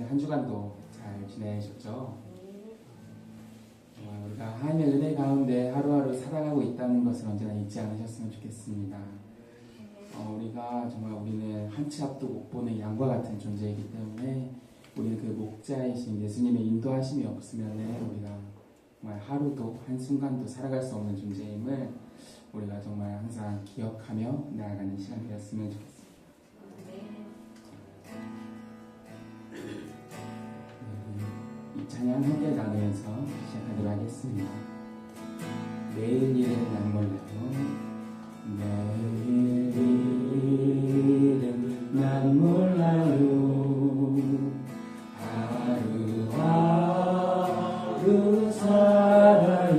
한 주간도 잘 지내셨죠? 우리가 하나님의 은혜 가운데 하루하루 살아가고 있다는 것을 언제나 잊지 않으셨으면 좋겠습니다. 우리가 정말 우리는 한 치 앞도 못 보는 양과 같은 존재이기 때문에 우리는 그 목자이신 예수님의 인도하심이 없으면 우리가 정말 하루도 한순간도 살아갈 수 없는 존재임을 우리가 정말 항상 기억하며 나아가는 시간 되었으면 좋겠습니다. 이 찬양 함께 나누면서 시작하도록 하겠습니다. 내일 일은 난 몰라도 내일 일은 난 몰라요. 하루하루 살아요.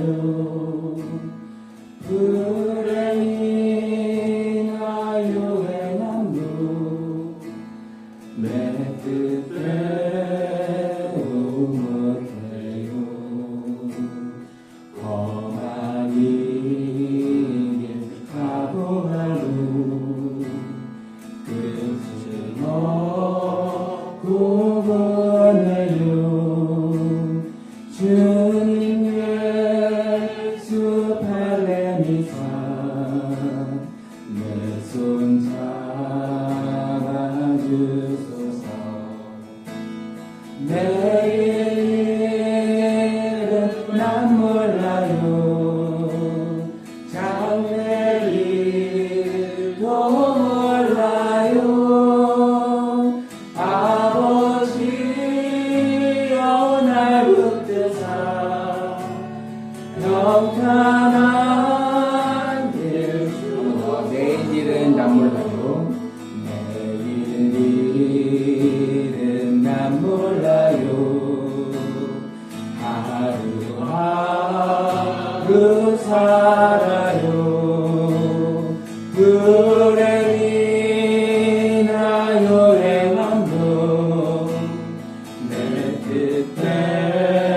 불행이나요 행함도 내 뜻대로 못해요. 험한 길 가고 하루 끝은 없고 보내요. 주님 예수 발레미사 내 손 잡아주소서. 내일은 난 몰라요. 장래일도 몰라요. 아버지여 날 붙드사 평탄한 길 주어. 내일 일은 난 몰라요. 내일 일은 난 몰라요. 하루하루 살아요. 불행이나요 행함도 내 뜻대로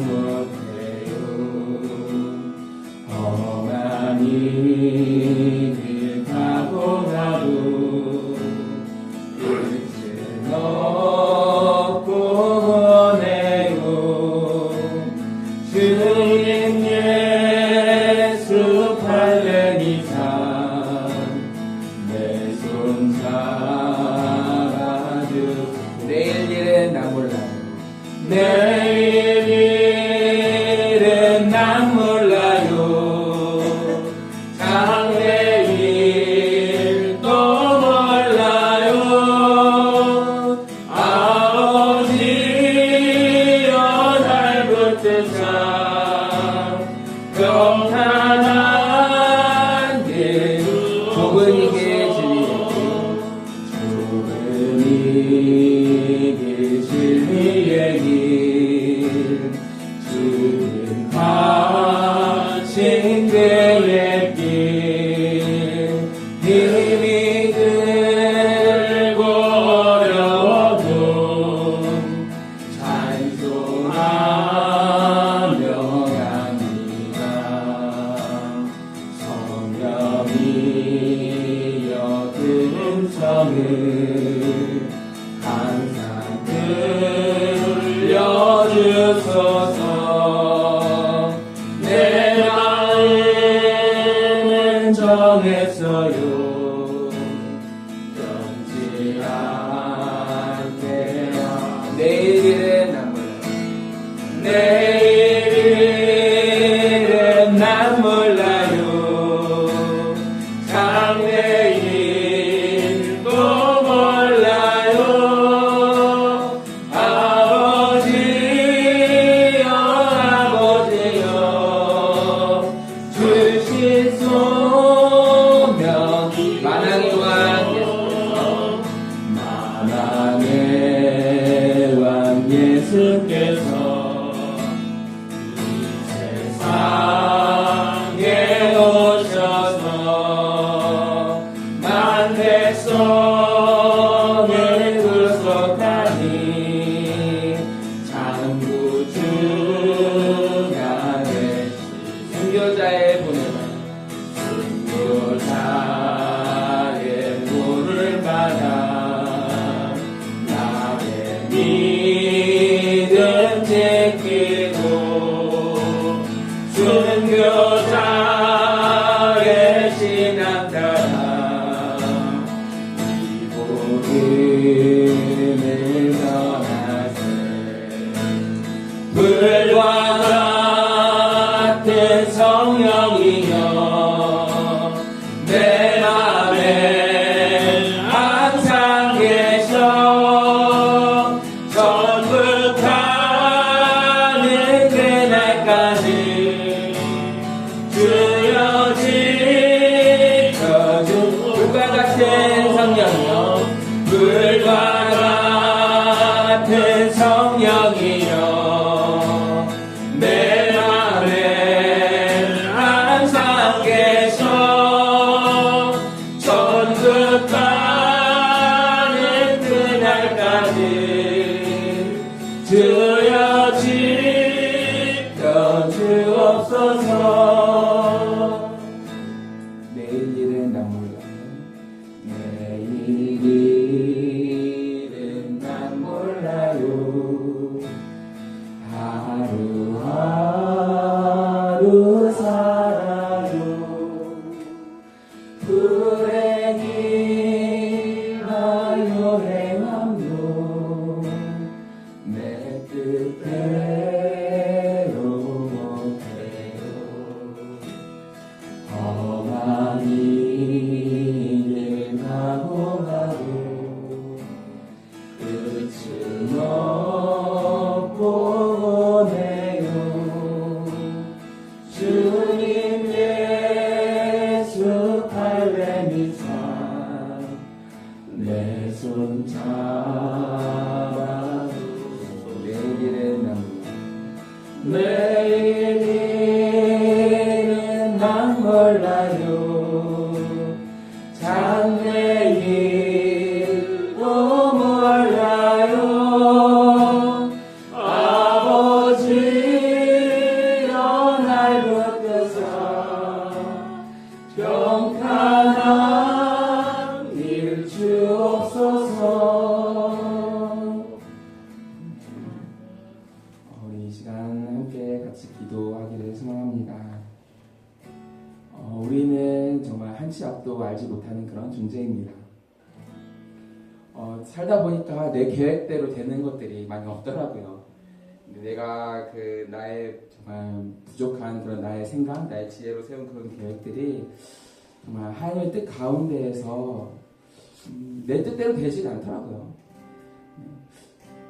못해요. 험한 길 가고 가도 끝은 없고 보내고 주님 예수 발레니사 내 손 잡아주. 내일 일은 난 몰라요. 내일 일은 난 몰라요. 장래일도 몰라요. 아버지여 날 붙드사 평탄한 길. 좁은 이길 진리의 길 주님 가신 그의 길 힘이 들고 어려워도 찬송하며 갑니다. 성령이여 그 음성을 항상 들려주소서. 내 마음은 정했어요. 변치 않게. 내일 일은 난 몰라요. 내일 일은 난 몰라요. 장래일도 몰라요. 아버지여 주신 소명 만왕의 왕 예수께서 이 세상에 오셔서 만 백성을 구속하니 참 구주가 되시. 순교자의 분을 받아 나의 지키고 순교자의 신앙 따라 이복음을 전하세. 불과 같은 성령이여 내 맘에 항상 계셔. 천국하는 그날까지 주여 지켜주. 불과 같은 성령이여 불과 같은 성령이여 내 맘에 항상 계셔. 천국 가는 그날까지 주여 지켜주옵소서. 내일 일은 난 몰라요. 내일 일은 난 몰라요. 하루하루 살아요. 불행이나요 행함도 내 뜻대로 못해요. 험한 일을 가고 가도 끝은 없고 오네요. 주님 예수 할례미사 내 손 잡아도 내일은 난 내일 일은 난 몰라요. 장래일도 몰라요. 아버지여 날 붙드사 평탄한 일 주옵소서. 우리 이 시간 함께 같이 기도하기를 소망합니다. 우리는 정말 한치 앞도 알지 못하는 그런 존재입니다. 살다 보니까 내 계획대로 되는 것들이 많이 없더라고요. 근데 내가 그 나의 정말 부족한 그런 나의 생각, 나의 지혜로 세운 그런 계획들이 정말 하나님의 뜻 가운데에서 내 뜻대로 되지 않더라고요.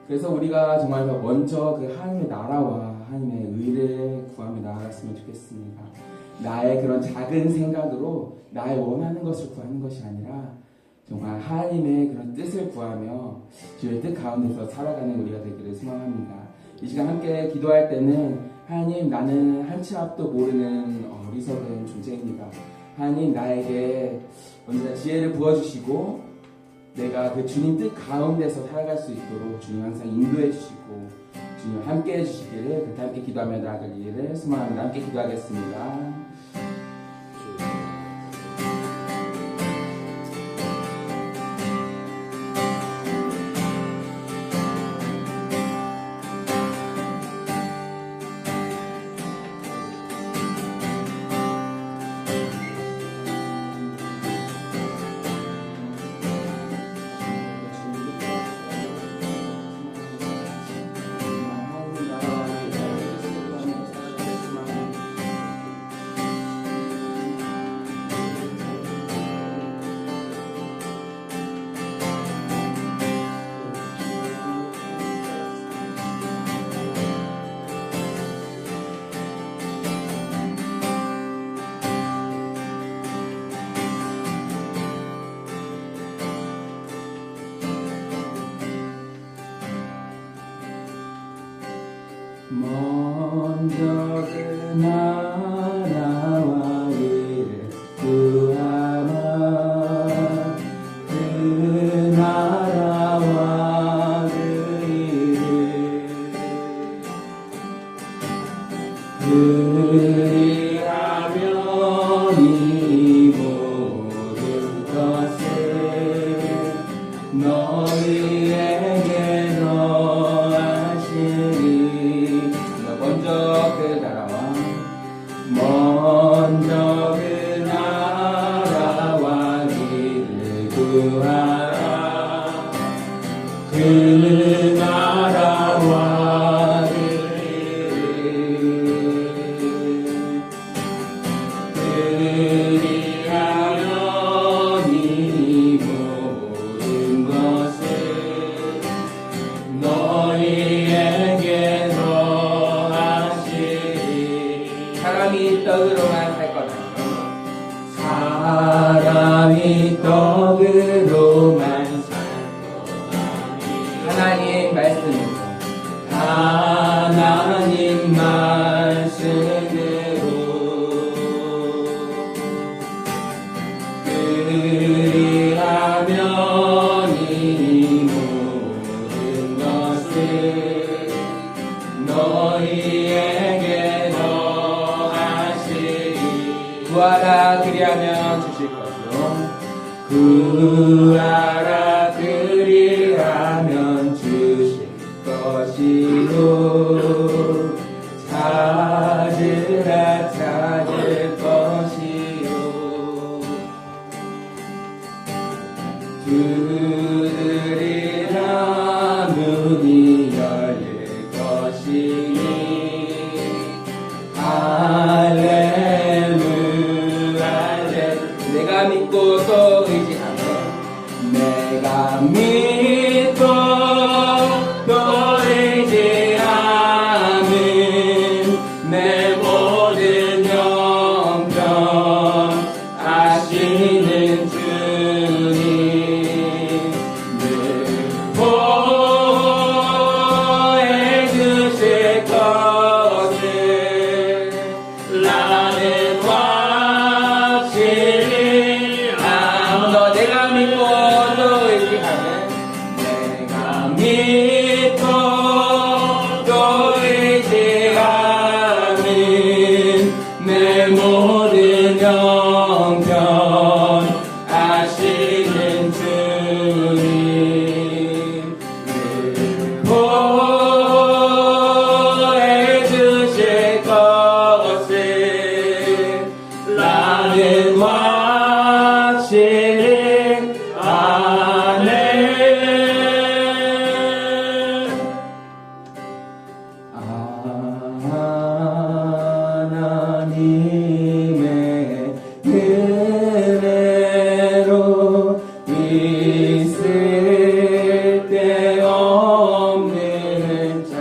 그래서 우리가 정말 더 먼저 그 하나님의 나라와 하나님의 의를 구하며 나아갔으면 좋겠습니다. 나의 그런 작은 생각으로 나의 원하는 것을 구하는 것이 아니라 정말 하나님의 그런 뜻을 구하며 주의 뜻 가운데서 살아가는 우리가 되기를 소망합니다. 이 시간 함께 기도할 때는 하나님, 나는 한치 앞도 모르는 어리석은 존재입니다. 하나님, 나에게 언제나 지혜를 부어주시고 내가 그 주님 뜻 가운데서 살아갈 수 있도록 주님 항상 인도해 주시고 주님 함께 해주시기를 그때 함께 기도하며 나아가기를 소망합니다. 함께 기도하겠습니다. 먼저 그 나라와 의를 구하라. 그 나라와 그 일을 그리하면 이 모든 것을 너희에게 더하시리. 그 나라와 그리하여 이 모든 것을 너희에게 더하시리. 사람이 떡으로만 살 거다. 사람이 떡으로만 살 하나님 말씀으로 하나님 말씀으로 그리하면 이 모든 것을 너희에게 더하시리. 구하라 그리하면 주실 것이요 구하라 그리하면 주실 것이요 찾으라 찾을 것이요 두드리라 문이 열릴 것이니 할렐루야. 내가 믿고 또 의지하며 내가 믿고 또 의지하는 내 모든 형편 아시는 주님 늘 보호해 주실 것을 나는 확실히 너 내가 믿고 또 의지하며 내가 믿고 또 의지하는 내 모든 형편 아시는 주님 늘 보호해 주실 것을 나는 확실히 아네. 하나님의 은혜로 있을 데 없는 자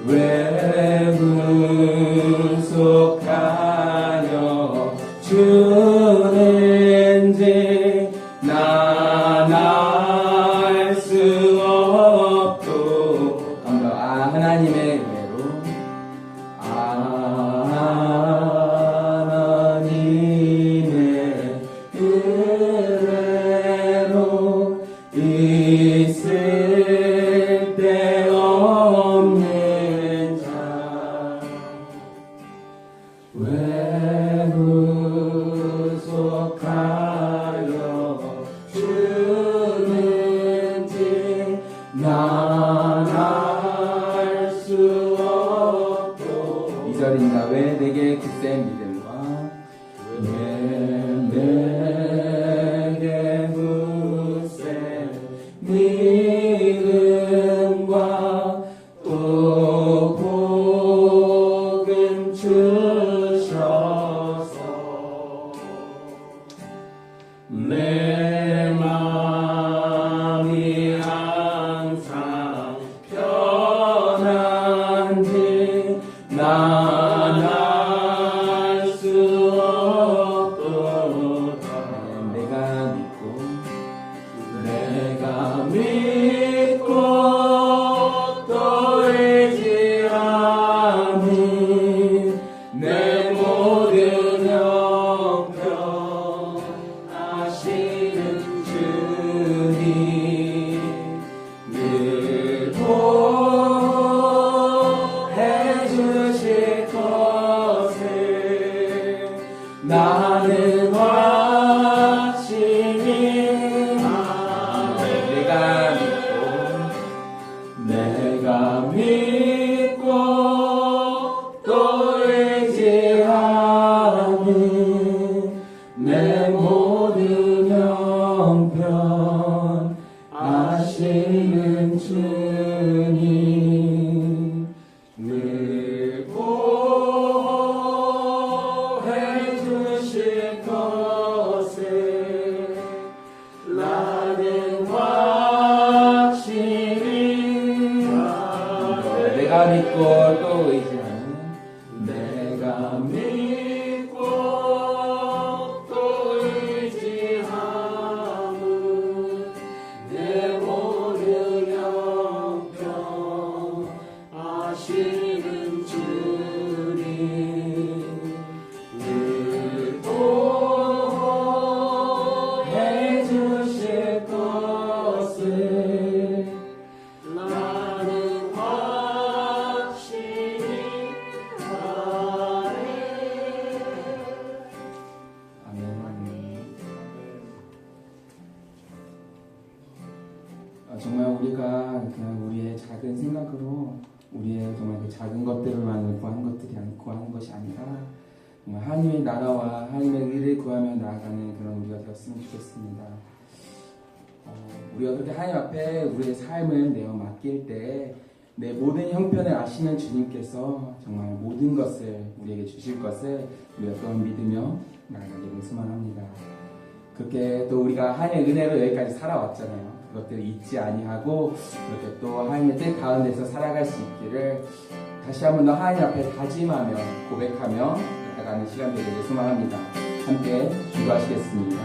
왜 분속하여 주는지 난 알 수 없도. 하나님의 은혜로 하나님의 은혜로 있을 데 없는 자 왜 구속하여 주는지 난 알 수 없도. 2절입니다. 왜 내게 굳센 믿음과 왜 내게 굳센 믿음과 또 복음 주셔서 내 마음이 항상 편한지 난 알 수 없도다. 내가 믿고 내가 믿고 또 의지하는 내 모든 형편 아시는 주님 늘 보호해 주실 것을 나는 확실히 내가 믿고 또 의지하는 내 모든 형편 아시는 주님 늘 보호해 주실 것을 나는 확실히 내가 믿고 또 의지하는 내가 믿고 또 의지함은 내 모든 형편 아시는 주님 늘 보호해 주실 것을 나는 확실히 정말 우리가 그냥 우리의 작은 생각으로 우리의 정말 그 작은 것들만을 구하는 것이 아니라 정말 하나님의 나라와 하나님의 의를 구하며 나아가는 그런 우리가 되었으면 좋겠습니다. 우리가 그렇게 하나님 앞에 우리의 삶을 내어 맡길 때 내 모든 형편을 아시는 주님께서 정말 모든 것을 우리에게 주실 것을 우리가 또한 믿으며 나아가기를 소망합니다. 그렇게 또 우리가 하나님의 은혜로 여기까지 살아왔잖아요. 그것들을 잊지 아니하고 이렇게 또 하나님의 뜻 가운데서 살아갈 수 있기를 다시 한번 더 하나님 앞에 다짐하며 고백하며 나가는 시간 되기를 소망합니다. 함께 기도하시겠습니다.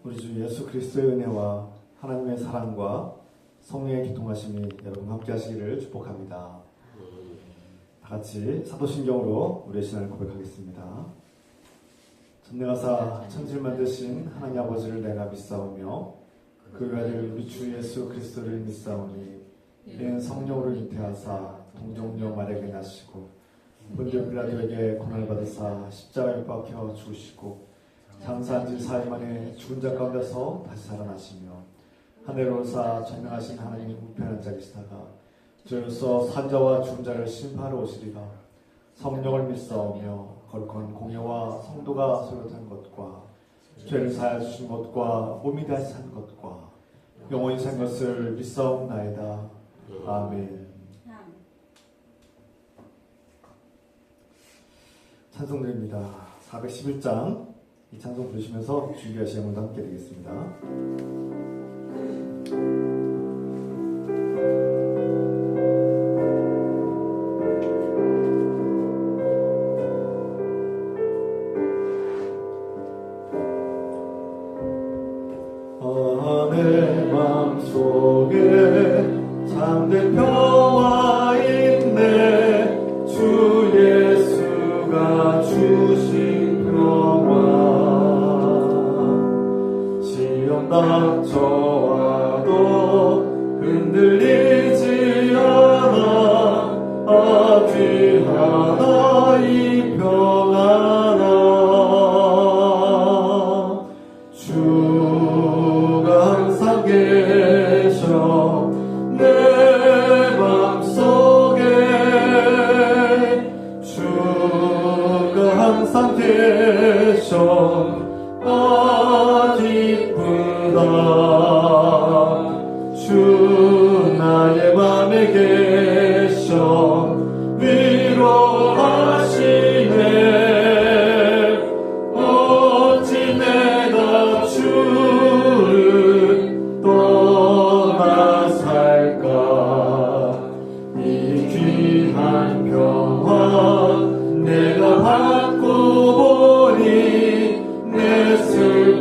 우리 주 예수 그리스도의 은혜와 하나님의 사랑과 성령의 기통하심이 여러분 함께 하시기를 축복합니다. 다같이 사도신경으로 우리의 신앙을 고백하겠습니다. 전능하사 천지를 만드신 하나님 아버지를 내가 믿사오며 그 아들 우리 주 예수 그리스도를 믿사오니 이는 성령으로 잉태하사 동정녀 마리아에게 나시고 본디오 빌라도에게 고난을 받으사 십자가에 못 박혀 죽으시고 장사한 지 4일 만에 죽은 자 가운데서 다시 살아나시며 하늘에 오르사 전능하신 하나님이 우편한 자 계시다가 저로서 산자와 죽은 자를 심판하러 오시리라. 성령을 믿사오며 거룩한 공예와 성도가 서로 된 것과 죄를 사하여 주신 것과 몸이 다시 산 것과 영원히 산 것을 믿사옵나이다. 아멘. 찬송드립니다. 411장 이 찬송 부르시면서 주기가 시험을 함께 되겠습니다. 내 맘속에 잠든 평화 있네 주 예수가 주신 평화 시험 닥쳐와도 흔들리지 않아 귀하다 이 평안아 주가 항상 계셔 내 맘속에 주가 항상 계셔 기쁘다 주 나의 맘에 계셔 위로하시네 어찌 내가 주를 떠나 살까 이 귀한 평화 내가 받고 보니 내 슬픔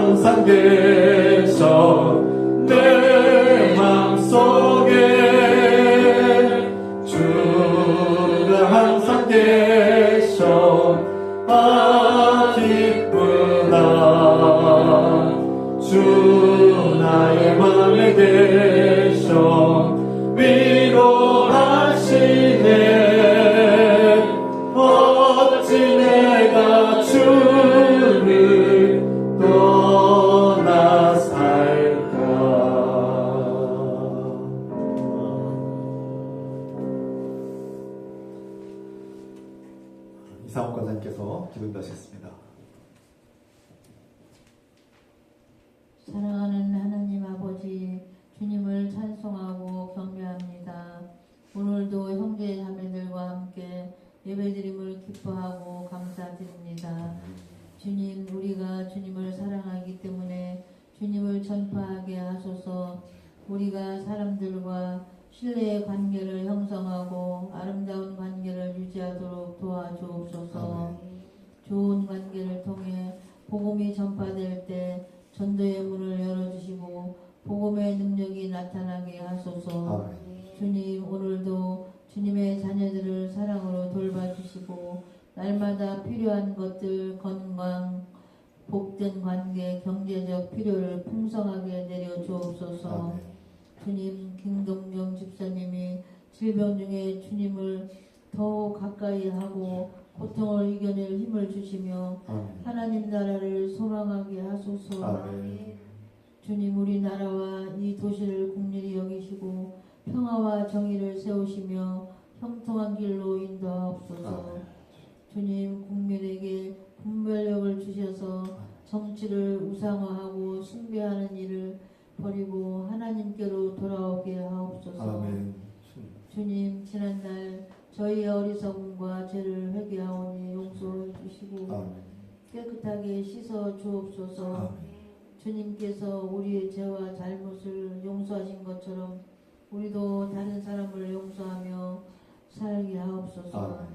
항상 계셔 내 맘속에 주가 항상 계셔 기쁘다 주 나의 맘에 계셔 위로하시네 어찌 내가 주를 떠나 살까. 이상호 권사님께서 기도하시겠습니다. 사랑하는 하나님 아버지, 주님을 찬송하고 경배합니다. 오늘도 형제 자매들과 함께 예배드림을 기뻐하고 감사드립니다. 주님, 우리가 주님을 사랑하기 때문에 주님을 전파하게 하소서. 우리가 사람들과 신뢰의 관계를 형성하고 아름다운 관계를 유지하도록 도와주옵소서. 좋은 관계를 통해 복음이 전파될 때 전도의 문을 열어주시고 복음의 능력이 나타나게 하소서. 주님, 오늘도 주님의 자녀들을 사랑으로 돌봐주시고 날마다 필요한 것들, 건강, 복된 관계, 경제적 필요를 풍성하게 내려주옵소서. 주님, 김동경 집사님이 질병 중에 주님을 더 가까이 하고 고통을 이겨낼 힘을 주시며 하나님 나라를 소망하게 하소서. 주님, 우리나라와 이 도시를 국률이 여기시고 평화와 정의를 세우시며 형통한 길로 인도하옵소서. 주님, 국민에게 분별력을 주셔서 정치를 우상화하고 숭배하는 일을 버리고 하나님께로 돌아오게 하옵소서. 주님, 지난날 저희의 어리석음과 죄를 회개하오니 용서해 주시고 깨끗하게 씻어 주옵소서. 주님께서 우리의 죄와 잘못을 용서하신 것처럼 우리도 다른 사람을 용서하며 살게 하옵소서.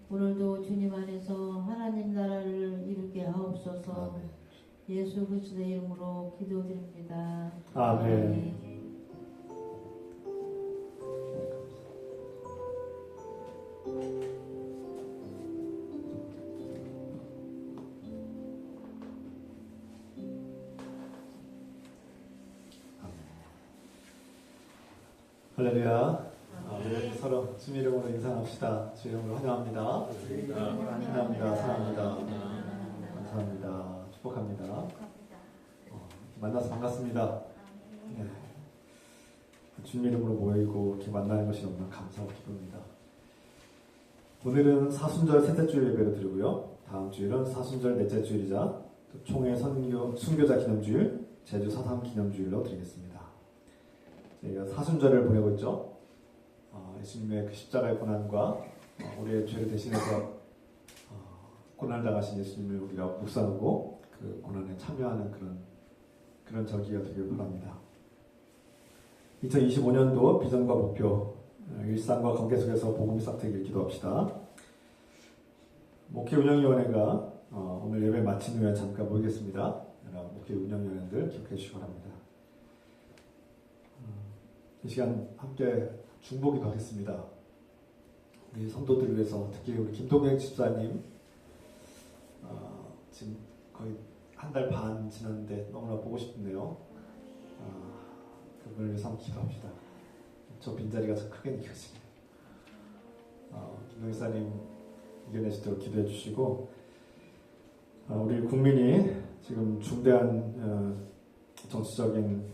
오늘도 주님 안에서 하나님 나라를 이루게 하옵소서. 예수 그리스도의 이름으로 기도드립니다. 아멘. 할렐루야. 서로 주님 이름으로 인사합시다. 주 이름으로 환영합니다. 환영합니다. 사랑합니다. 감사합니다. 축복합니다. 만나서 반갑습니다. 네. 주님 이름으로 모이고 이렇게 만나는 것이 너무나 감사하고 기쁩니다. 오늘은 사순절 셋째 주일 예배를 드리고요. 다음 주일은 사순절 넷째 주일이자 총회 순교자 기념주일, 제주 사상 기념주일로 드리겠습니다. 저희가 사순절을 보내고 있죠. 예수님의 그 십자가의 고난과 우리의 죄를 대신해서 고난을 당하신 예수님을 우리가 묵상하고 그 고난에 참여하는 그런 절기가 되길 바랍니다. 2025년도 비전과 목표, 일상과 관계 속에서 복음이 싹트기를 기도합시다. 목회운영위원회가 오늘 예배 마친 후에 잠깐 모이겠습니다. 목회운영위원들 기억해 주시기 바랍니다. 이 시간 함께 중보기도 하겠습니다. 우리 성도들을 위해서 특히 우리 김동경 집사님 지금 거의 한 달 반 지났는데 너무나 보고 싶네요. 그분을 위해서 함께 기도합시다. 저 빈자리가 참 크게 느껴지네요. 김동경 집사님 이겨내시도록 기도해 주시고 우리 국민이 지금 중대한 정치적인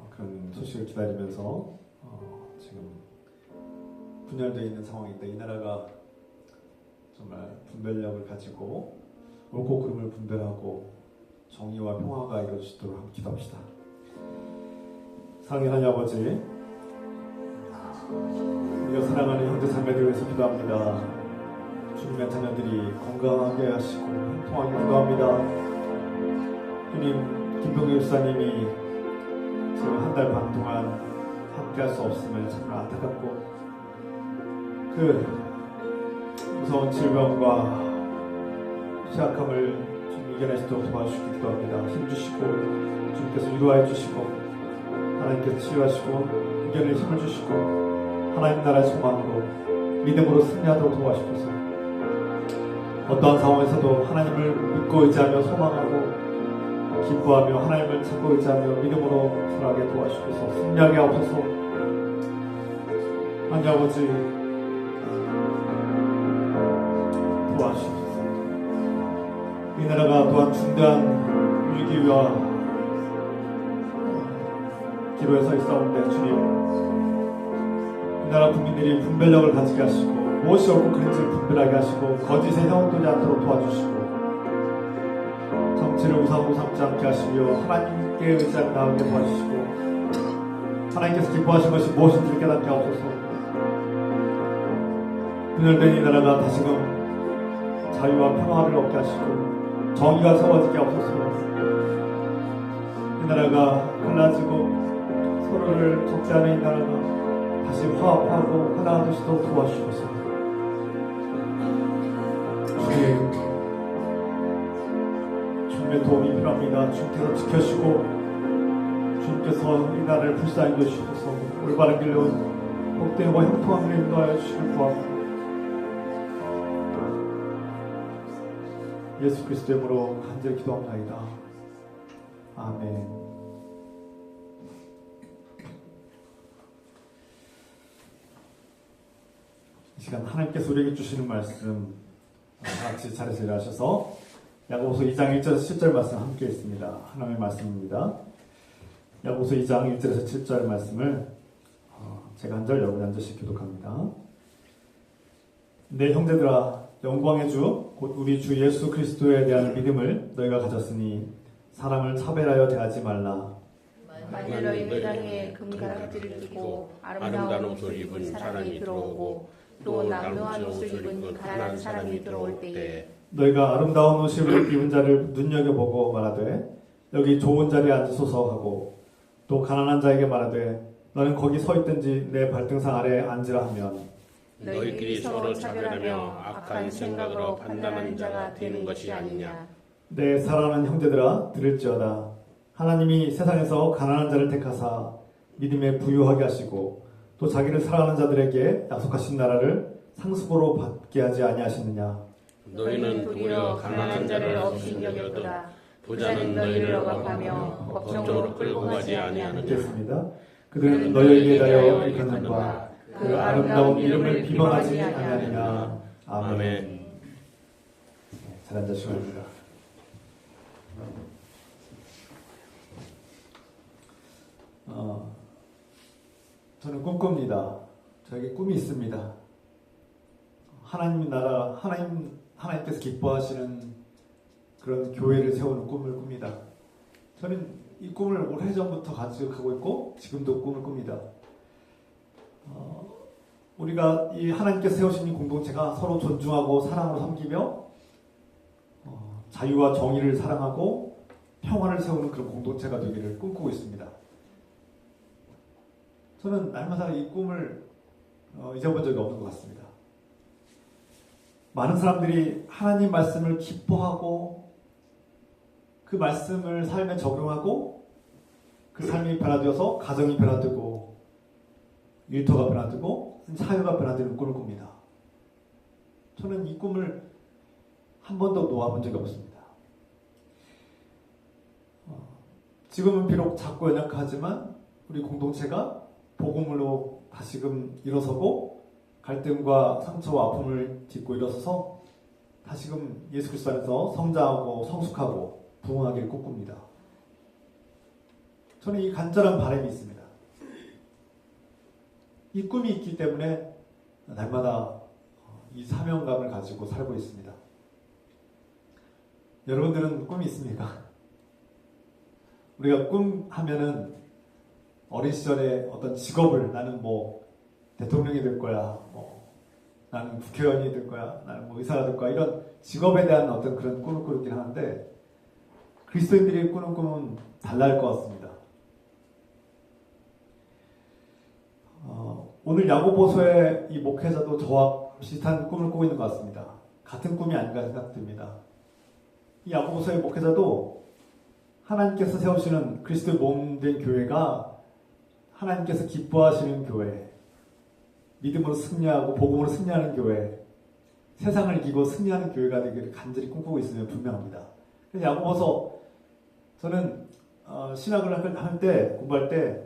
그런 소식을 기다리면서 지금 분열되어 있는 상황인데 이 나라가 정말 분별력을 가지고 옳고 그름을 분별하고 정의와 평화가 이루어지도록 함께 기도합시다. 사랑의 하나님 아버지, 우리가 사랑하는 형제 자매들을 위해서 기도합니다. 주님의 자녀들이 건강하게 하시고 행복하게 기도합니다. 주님, 김동규 집사님이 지금 한 달 반 동안 함께할 수 없음을 정말 안타깝고 그 무서운 질병과 취약함을 주님 이겨내시도록 도와주시기 기도합니다. 힘주시고 주님께서 위로하여 주시고 하나님께서 치유하시고 이겨낼 힘을 주시고 하나님 나라의 소망으로 믿음으로 승리하도록 도와주셔서 어떠한 상황에서도 하나님을 믿고 의지하며 소망하고 기뻐하며 하나님을 찾고 의지하며 믿음으로 살아가게 도와주셔서 승리하게 하옵소서. 하나님 아버지 도와주셔서 이 나라가 또한 중대한 위기와 기로에 서 있사온데 주님 이 나라 국민들이 분별력을 가지게 하시고 무엇이 옳고 그른지를 분별하게 하시고 거짓에 형통되지 않도록 도와주시고 정치를 우상으로 삼지 않게 하시며 하나님께 의지하며 나오게 도와주시고 하나님께서 기뻐하신 것이 무엇인지를 깨닫게 하옵소서. 분열된 이 나라가 다시금 자유와 평화를 얻게 하시고 정의가 세워지게 하옵소서. 이 나라가 갈라지고 서로를 적대하는 이 나라가 다시 화합하고 하나 되시도록 도와주셔서 주님의 도움이 필요합니다. 주님께서 지켜주시고 주님께서 이 나라를 불쌍히 여주셔서 올바른 길로 복되고 형통한 길을 인도하여 주시길 구합니다. 예수 그리스도의 이름으로 간절히 기도합니다. 아멘. 이 시간 하나님께서 우리에게 주시는 말씀 다 같이 자리에서 일어나셔서 야고보서 2장 1절에서 10절 말씀 함께 있습니다. 하나님의 말씀입니다. 야고보서 2장 1절에서 7절 말씀을 제가 한 절 여러분이 한 절씩 교독합니다. 내 형제들아 영광의 주 곧 우리 주 예수 그리스도에 대한 믿음을 너희가 가졌으니 사람을 차별하여 대하지 말라. 만일 너희 회당에 금가락지를 끼고 아름다운 옷을 입은 사람이 들어오고 또 남루한 옷을 입은 가난한 사람이 들어올 때에 너희가 아름다운 옷을 입은 자를 눈여겨보고 말하되 여기 좋은 자리에 앉으소서 하고 또 가난한 자에게 말하되 너는 거기 서 있든지 내 발등상 아래에 앉으라 하면 너희끼리 서로 차별하며 악한 생각으로 판단하는 자가 되는 것이 아니냐. 내 사랑하는 형제들아 들을지어다. 하나님이 세상에서 가난한 자를 택하사 믿음에 부유하게 하시고 또 자기를 사랑하는 자들에게 약속하신 나라를 상속으로 받게 하지 아니하시느냐. 너희는 도리어 가난한 자를 없이 여겼도다. 부자는 너희를 억압하며 법정으로 끌고 가지 아니하느냐. 됐습니다. 그들은 너희에게 대하여 일컫는과 그 아름다운 이름을 비방하지 아니하느냐. 아멘. 잘 앉으시기 바랍니다. 저는 꿈꿉니다. 저에게 꿈이 있습니다. 하나님 나라, 하나님께서 기뻐하시는 그런 교회를 세우는 꿈을 꿉니다. 저는 이 꿈을 오래전부터 가지고 있고 지금도 꿈을 꿉니다. 우리가 이 하나님께서 세우신 이 공동체가 서로 존중하고 사랑으로 섬기며 자유와 정의를 사랑하고 평화를 세우는 그런 공동체가 되기를 꿈꾸고 있습니다. 저는 날마다 이 꿈을 잊어본 적이 없는 것 같습니다. 많은 사람들이 하나님 말씀을 기뻐하고 그 말씀을 삶에 적용하고 그 삶이 변화되어서 가정이 변화되고 일터가 변화되고 사회가 변화되는 꿈을 꿉니다. 저는 이 꿈을 한 번도 놓아본 적이 없습니다. 지금은 비록 작고 연약하지만 우리 공동체가 복음으로 다시금 일어서고 갈등과 상처와 아픔을 딛고 일어서서 다시금 예수 그리스도 안에서 성장하고 성숙하고 부흥하기를 꿈꿉니다. 저는 이 간절한 바람이 있습니다. 이 꿈이 있기 때문에 날마다 이 사명감을 가지고 살고 있습니다. 여러분들은 꿈이 있습니까? 우리가 꿈 하면은 어린 시절에 어떤 직업을 나는 뭐 대통령이 될 거야, 나는 국회의원이 될 거야, 나는 뭐 의사가 될 거야, 이런 직업에 대한 어떤 그런 꿈을 꾸긴 하는데 그리스도인들이 꾸는 꿈은 달라할 것 같습니다. 오늘 야고보서의 이 목회자도 저와 비슷한 꿈을 꾸고 있는 것 같습니다. 같은 꿈이 아닌가 생각됩니다. 이 야고보서의 목회자도 하나님께서 세우시는 그리스도의 몸된 교회가 하나님께서 기뻐하시는 교회, 믿음으로 승리하고 복음으로 승리하는 교회, 세상을 이기고 승리하는 교회가 되기를 간절히 꿈꾸고 있으면 분명합니다. 그래서 야고보서 저는 신학을 할 때, 공부할 때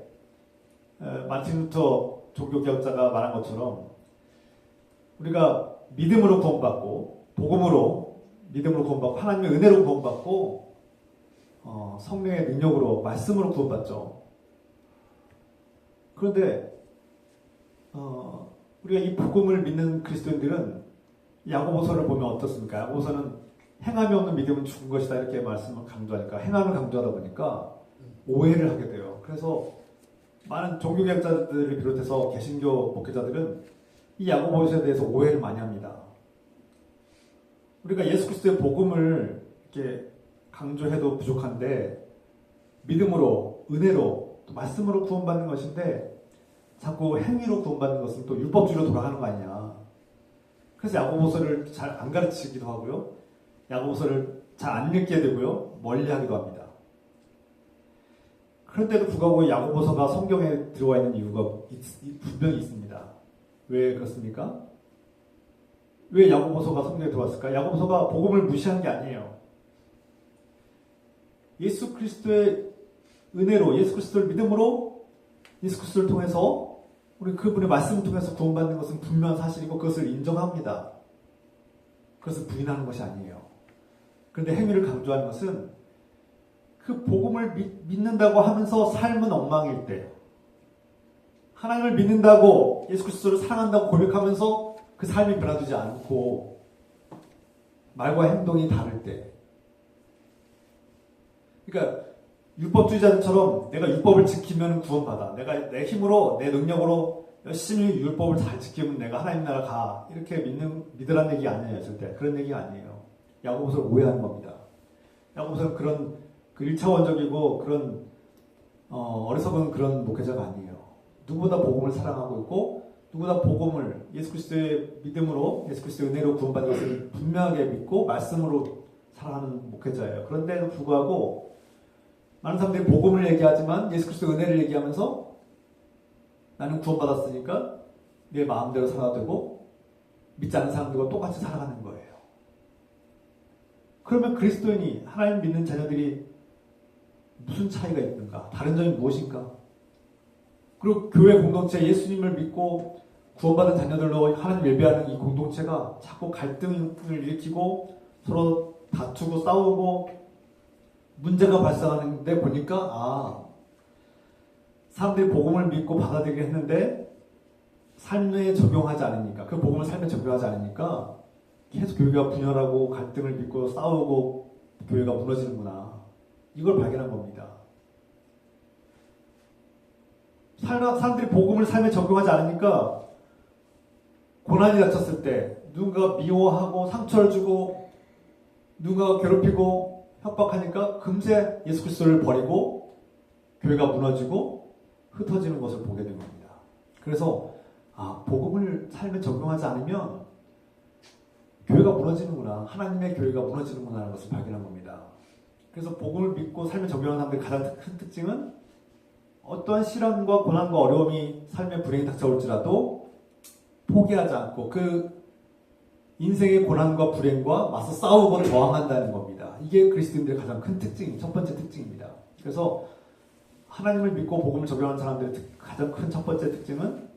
마틴 루터 종교개혁자가 말한 것처럼 우리가 믿음으로 구원받고 복음으로 믿음으로 구원받고 하나님의 은혜로 구원받고 성령의 능력으로 말씀으로 구원받죠. 그런데 우리가 이 복음을 믿는 그리스도인들은 야고보서를 보면 어떻습니까? 야고보서는 행함이 없는 믿음은 죽은 것이다 이렇게 말씀을 강조하니까 행함을 강조하다 보니까 오해를 하게 돼요. 그래서 많은 종교개혁자들을 비롯해서 개신교 목회자들은 이 야고보서에 대해서 오해를 많이 합니다. 우리가 예수 그리스도의 복음을 이렇게 강조해도 부족한데 믿음으로 은혜로 또 말씀으로 구원받는 것인데 자꾸 행위로 구원받는 것은 또 율법주의로 돌아가는 거 아니냐. 그래서 야고보서를 잘 안 가르치기도 하고요. 야고보서를 잘 안 읽게 되고요. 멀리하기도 합니다. 그런데도 불구하고 야고보서가 성경에 들어와 있는 이유가 분명히 있습니다. 왜 그렇습니까? 왜 야고보서가 성경에 들어왔을까? 야고보서가 복음을 무시한 게 아니에요. 예수 그리스도의 은혜로 예수 그리스도를 믿음으로 예수 그리스도를 통해서 우리 그분의 말씀을 통해서 구원받는 것은 분명한 사실이고 그것을 인정합니다. 그것을 부인하는 것이 아니에요. 그런데 행위를 강조하는 것은 그 복음을 믿는다고 하면서 삶은 엉망일 때, 하나님을 믿는다고 예수 그리스도를 사랑한다고 고백하면서 그 삶이 변화되지 않고 말과 행동이 다를 때, 그러니까 율법주의자들처럼 내가 율법을 지키면 구원받아, 내가 내 힘으로 내 능력으로 열심히 율법을 잘 지키면 내가 하나님 나라 가 이렇게 믿으라는 얘기 아니에요. 절대 그런 얘기가 아니에요. 야고보서를 오해하는 겁니다. 야고보서는 그런 그 1차원적이고 그런 어리석은 그런 목회자가 아니에요. 누구보다 복음을 사랑하고 있고 누구보다 복음을 예수 그리스도의 믿음으로 예수 그리스도의 은혜로 구원받는 것을 분명하게 믿고 말씀으로 사랑하는 목회자예요. 그런데도 불구하고 많은 사람들이 복음을 얘기하지만 예수 그리스도의 은혜를 얘기하면서 나는 구원받았으니까 내 마음대로 살아도 되고 믿지 않는 사람들과 똑같이 살아가는 거예요. 그러면 그리스도인이 하나님 믿는 자녀들이 무슨 차이가 있는가? 다른 점이 무엇인가? 그리고 교회 공동체 예수님을 믿고 구원받은 자녀들로 하나님 예배하는 이 공동체가 자꾸 갈등을 일으키고 서로 다투고 싸우고 문제가 발생하는데 보니까 사람들이 복음을 믿고 받아들이게 했는데 삶에 적용하지 않으니까 그 복음을 삶에 적용하지 않으니까 계속 교회가 분열하고 갈등을 빚고 싸우고 교회가 무너지는구나. 이걸 발견한 겁니다. 사람들이 복음을 삶에 적용하지 않으니까 고난이 닥쳤을 때 누군가가 미워하고 상처를 주고 누군가가 괴롭히고 협박하니까 금세 예수 그리스도를 버리고 교회가 무너지고 흩어지는 것을 보게 된 겁니다. 그래서 복음을 삶에 적용하지 않으면 교회가 무너지는구나. 하나님의 교회가 무너지는구나 하는 것을 발견한 겁니다. 그래서 복음을 믿고 삶에 적용하는 사람들의 가장 큰 특징은 어떠한 시련과 고난과 어려움이 삶에 불행이 닥쳐올지라도 포기하지 않고 그 인생의 고난과 불행과 맞서 싸우고 저항한다는 겁니다. 이게 그리스도인들의 가장 큰 특징, 첫 번째 특징입니다. 그래서 하나님을 믿고 복음을 적용하는 사람들의 가장 큰 첫 번째 특징은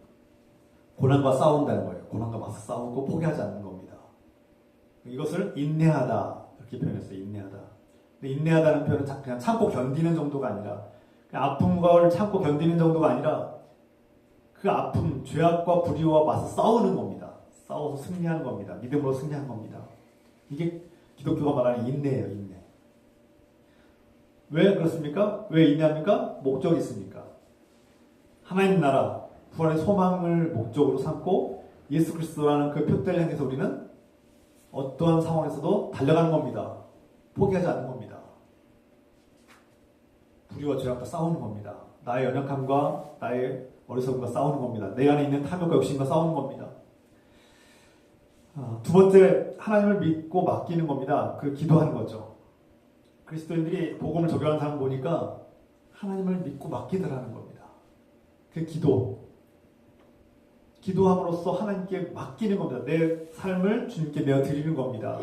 고난과 싸운다는 거예요. 고난과 맞서 싸우고 포기하지 않는 겁니다. 이것을 인내하다 이렇게 표현했어요. 인내하다. 근데 인내하다는 표현은 그냥 참고 견디는 정도가 아니라 아픔을 참고 견디는 정도가 아니라 그 아픔, 죄악과 불의와 맞서 싸우는 겁니다. 싸워서 승리하는 겁니다. 믿음으로 승리하는 겁니다. 이게 기독교가 말하는 인내예요. 인내. 왜 그렇습니까? 왜 인내합니까? 목적이 있습니까? 하나님 나라, 부활의 소망을 목적으로 삼고 예수 그리스도라는 그 표대를 향해서 우리는 어떠한 상황에서도 달려가는 겁니다. 포기하지 않는 겁니다. 불의와 죄악과 싸우는 겁니다. 나의 연약함과 나의 어리석음과 싸우는 겁니다. 내 안에 있는 탐욕과 욕심과 싸우는 겁니다. 두 번째, 하나님을 믿고 맡기는 겁니다. 그 기도하는 거죠. 그리스도인들이 복음을 적용하는 사람 보니까 하나님을 믿고 맡기더라는 겁니다. 그 기도함으로써 하나님께 맡기는 겁니다. 내 삶을 주님께 내어드리는 겁니다.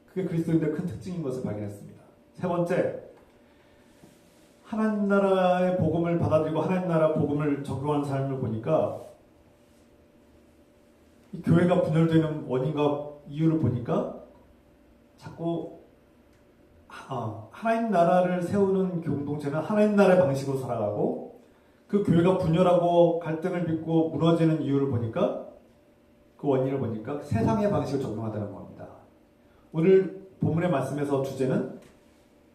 그게 그리스도인들의 큰 특징인 것을 발견했습니다. 세 번째, 하나님 나라의 복음을 받아들이고 하나님 나라 복음을 적용하는 삶을 보니까 이 교회가 분열되는 원인과 이유를 보니까 자꾸 하나님 나라를 세우는 공동체는 하나님 나라의 방식으로 살아가고 그 교회가 분열하고 갈등을 빚고 무너지는 이유를 보니까 그 원인을 보니까 세상의 방식을 적용하다는 겁니다. 오늘 본문의 말씀에서 주제는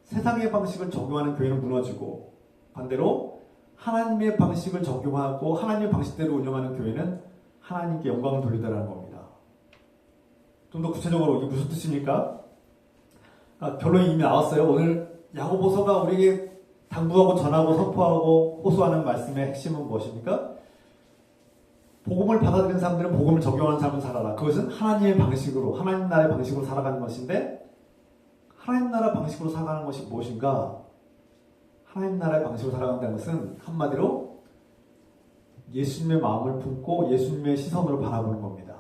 세상의 방식을 적용하는 교회는 무너지고 반대로 하나님의 방식을 적용하고 하나님의 방식대로 운영하는 교회는 하나님께 영광을 돌리다라는 겁니다. 좀 더 구체적으로 이게 무슨 뜻입니까? 결론이 이미 나왔어요. 오늘 야고보서가 우리에게 당부하고 전하고 선포하고 호소하는 말씀의 핵심은 무엇입니까? 복음을 받아들이는 사람들은 복음을 적용하는 삶을 살아라. 그것은 하나님의 방식으로, 하나님 나라의 방식으로 살아가는 것인데 하나님 나라 방식으로 살아가는 것이 무엇인가? 하나님 나라의 방식으로 살아간다는 것은 한마디로 예수님의 마음을 품고 예수님의 시선으로 바라보는 겁니다.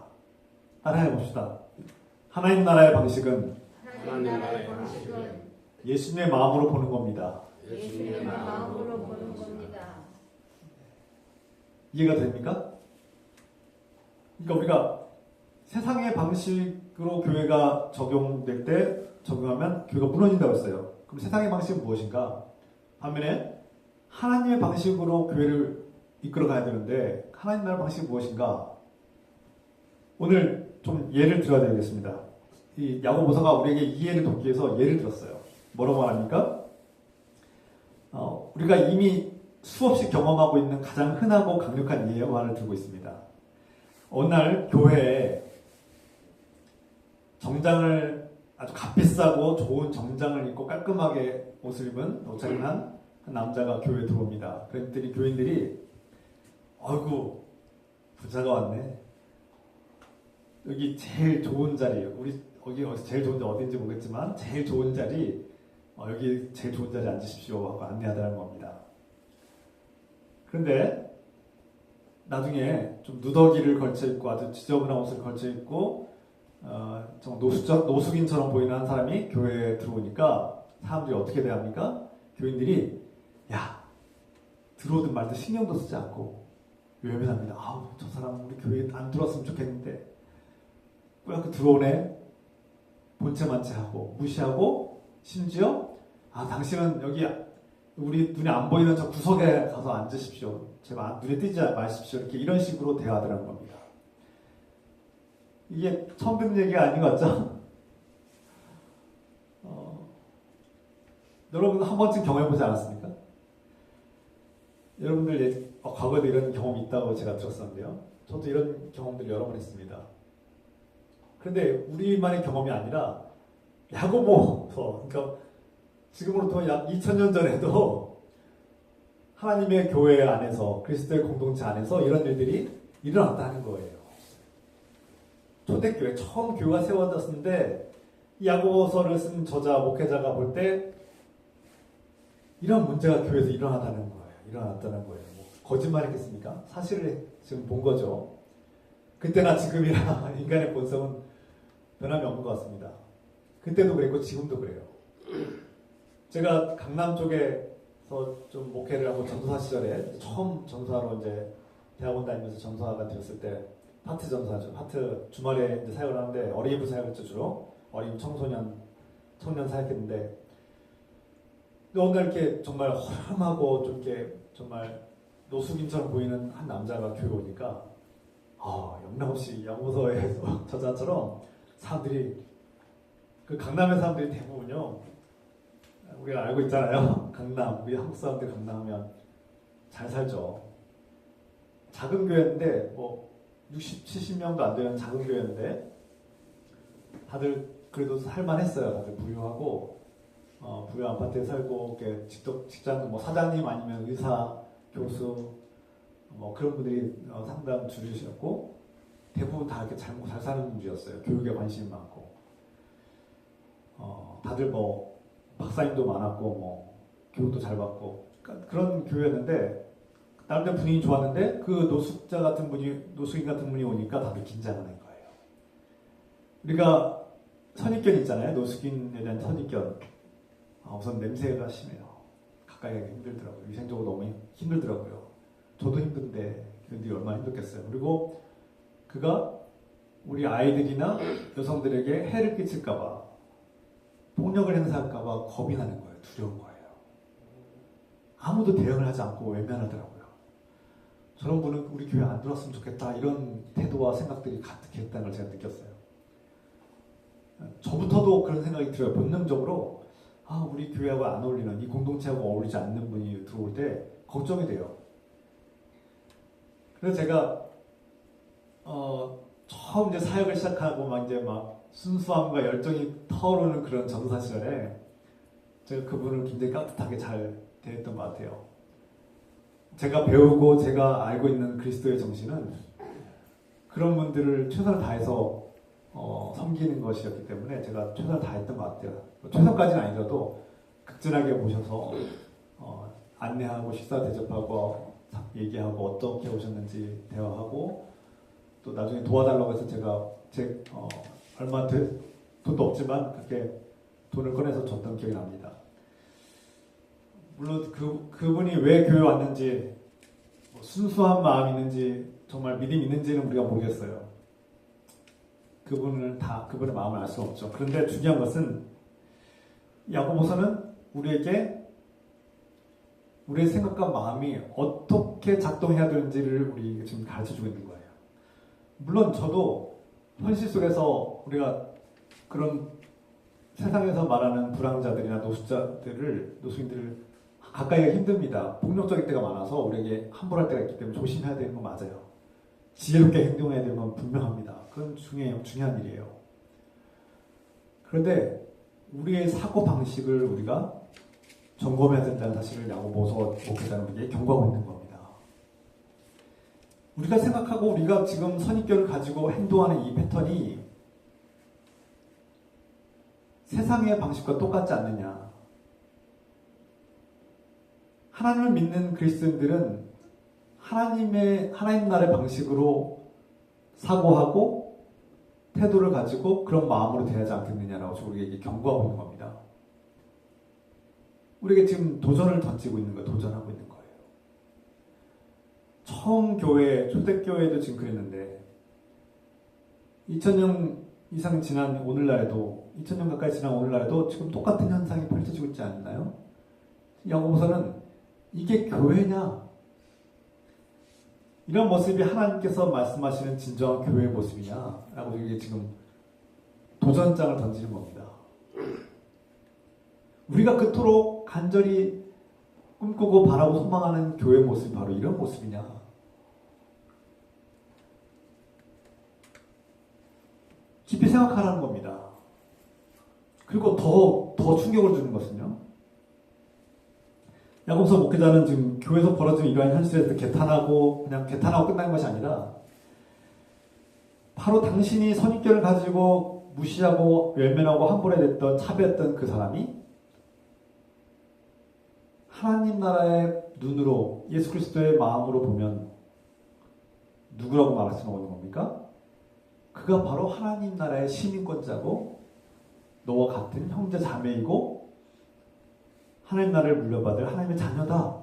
따라해 봅시다. 하나님 나라의 방식은 하나님 나라의 방식은 예수님의 마음으로 보는 겁니다. 예수님의 마음으로 보는 겁니다. 이해가 됩니까? 그러니까 우리가 세상의 방식으로 교회가 적용될 때 적용하면 교회가 무너진다고 했어요. 그럼 세상의 방식은 무엇인가? 반면에 하나님의 방식으로 교회를 이끌어가야 되는데 하나님 나라의 방식이 무엇인가? 오늘 좀 예를 들어야 되겠습니다. 이 야고보서가 우리에게 이해를 돕기 위해서 예를 들었어요. 뭐라고 말합니까? 우리가 이미 수없이 경험하고 있는 가장 흔하고 강력한 예화를 들고 있습니다. 어느 날 교회에 정장을 아주 값비싸고 좋은 정장을 입고 깔끔하게 옷을 입은 옷차림한 한 남자가 교회에 들어옵니다. 그랬더니 교인들이 아이고 부자가 왔네. 여기 제일 좋은 자리예요. 우리 여기 제일 좋은 자리 어딘지 모르겠지만 제일 좋은 자리 여기 제일 좋은 자리에 앉으십시오 하고 안내하더라는 겁니다. 그런데 나중에 좀 누더기를 걸쳐 입고 아주 지저분한 옷을 걸쳐 입고 좀 노숙인처럼 보이는 한 사람이 교회에 들어오니까 사람들이 어떻게 대합니까? 교인들이 야 들어오든 말든 신경도 쓰지 않고 외면합니다. 아우 저 사람 우리 교회에 안 들어왔으면 좋겠는데 꾸역꾸 들어오네. 본체만체 하고 무시하고 심지어 당신은 여기 우리 눈에 안 보이는 저 구석에 가서 앉으십시오. 제발 눈에 띄지 마십시오. 이렇게 이런 식으로 대화하더라는 겁니다. 이게 처음 듣는 얘기가 아닌 것 같죠? 여러분 한 번쯤 경험해보지 않았습니까? 여러분들 과거에도 이런 경험이 있다고 제가 들었었는데요. 저도 이런 경험들 여러 번 했습니다. 그런데 우리만의 경험이 아니라 야고보서 그러니까 지금으로부터 약 2000년 전에도 하나님의 교회 안에서 그리스도의 공동체 안에서 이런 일들이 일어났다는 거예요. 초대교회 처음 교회가 세워졌는데 이 야고보서를 쓴 저자 목회자가 볼 때 이런 문제가 교회에서 일어났다는 거예요. 뭐 거짓말했겠습니까? 사실을 지금 본 거죠. 그때나 지금이나 인간의 본성은 변함이 없는 것 같습니다. 그때도 그랬고 지금도 그래요. 제가 강남 쪽에서 좀 목회를 하고 전도사 시절에 처음 전도사로 이제 대학원 다니면서 전도사가 되었을 때 파트 전도사죠. 파트 주말에 이제 사역을 하는데 어린이부 사역했죠. 주로 어린 청년 사역했는데 어느 날 이렇게 정말 허름하고 좀 이렇게 정말 노숙인처럼 보이는 한 남자가 교회 오니까 영락없이 야고보서의 저자처럼 사람들이 그 강남의 사람들이 대부분요 우리가 알고 있잖아요. 강남 우리 한국 사람들 강남하면 잘 살죠. 작은 교회인데 뭐 60, 70명도 안 되는 작은 교회인데 다들 그래도 살만했어요. 다들 부유하고 부유 아파트에 살고 직장도 뭐 사장님 아니면 의사, 교수 뭐 그런 분들이 상당 주류셨고 대부분 다 이렇게 잘 사는 분들이었어요. 교육에 관심이 많고 다들 뭐 박사님도 많았고 뭐 교육도 잘 받고 그러니까 그런 교회였는데 나름대로 분위기 좋았는데 그 노숙인 같은 분이 오니까 다들 긴장을 한 거예요. 우리가 선입견 있잖아요. 노숙인에 대한 선입견. 우선 냄새가 심해요. 가까이 가기 힘들더라고요. 위생적으로 너무 힘들더라고요. 저도 힘든데 그들이 얼마나 힘들겠어요. 그리고 그가 우리 아이들이나 여성들에게 해를 끼칠까봐 폭력을 행사할까봐 겁이 나는 거예요. 두려운 거예요. 아무도 대응을 하지 않고 외면하더라고요. 저런 분은 우리 교회 안 들어왔으면 좋겠다 이런 태도와 생각들이 가득했다는 걸 제가 느꼈어요. 저부터도 그런 생각이 들어요. 본능적으로 우리 교회하고 안 어울리는 이 공동체하고 어울리지 않는 분이 들어올 때 걱정이 돼요. 그래서 제가 처음 이제 사역을 시작하고 막 순수함과 열정이 타오르는 그런 전도사 시절에 제가 그분을 굉장히 깍듯하게 잘 대했던 것 같아요. 제가 배우고 제가 알고 있는 그리스도의 정신은 그런 분들을 최선을 다해서 섬기는 것이었기 때문에 제가 최선을 다했던 것 같아요. 최선까지는 아니더라도 극진하게 모셔서 안내하고 식사 대접하고 얘기하고 어떻게 오셨는지 대화하고 또 나중에 도와달라고 해서 제가 얼마 돈도 없지만 그렇게 돈을 꺼내서 줬던 기억이 납니다. 물론 그분이 왜 교회 왔는지 순수한 마음이 있는지 정말 믿음이 있는지는 우리가 모르겠어요. 그분의 마음을 알 수 없죠. 그런데 중요한 것은 야고보서는 우리에게 우리의 생각과 마음이 어떻게 작동해야 되는지를 우리 지금 가르쳐주고 있는 거예요. 물론 저도 현실 속에서 우리가 그런 세상에서 말하는 불황자들이나 노숙인들을 가까이 하기가 힘듭니다. 폭력적인 때가 많아서 우리에게 함부로 할 때가 있기 때문에 조심해야 되는 건 맞아요. 지혜롭게 행동해야 되는 건 분명합니다. 그건 중요한 일이에요. 그런데 우리의 사고방식을 우리가 점검해야 된다는 사실을 야고보서 목회자는 우리에게 경고하고 있는 겁니다. 우리가 생각하고 우리가 지금 선입견을 가지고 행동하는 이 패턴이 세상의 방식과 똑같지 않느냐. 하나님을 믿는 그리스도인들은 하나님 나라의 방식으로 사고하고 태도를 가지고 그런 마음으로 대하지 않겠느냐라고 우리에게 경고하고 있는 겁니다. 우리에게 지금 도전을 던지고 있는 거예요. 도전하고 있는 거예요. 처음 교회, 초대교회도 지금 그랬는데 2000년 이상 지난 오늘날에도 2000년 가까이 지난 오늘날에도 지금 똑같은 현상이 펼쳐지고 있지 않나요? 야고보서는 이게 교회냐? 이런 모습이 하나님께서 말씀하시는 진정한 교회의 모습이냐? 라고 이게 지금 도전장을 던지는 겁니다. 우리가 그토록 간절히 꿈꾸고 바라고 소망하는 교회의 모습이 바로 이런 모습이냐? 깊이 생각하라는 겁니다. 그리고 더 충격을 주는 것은요. 야고보서 목회자는 지금 교회에서 벌어지는 이러한 현실에서 그냥 개탄하고 끝난 것이 아니라 바로 당신이 선입견을 가지고 무시하고 외면하고 함부로 됐던 차별했던 그 사람이 하나님 나라의 눈으로 예수 그리스도의 마음으로 보면 누구라고 말할 수 있는 겁니까? 그가 바로 하나님 나라의 시민권자고 너와 같은 형제 자매이고 하나님 나라를 물려받을 하나님의 자녀다.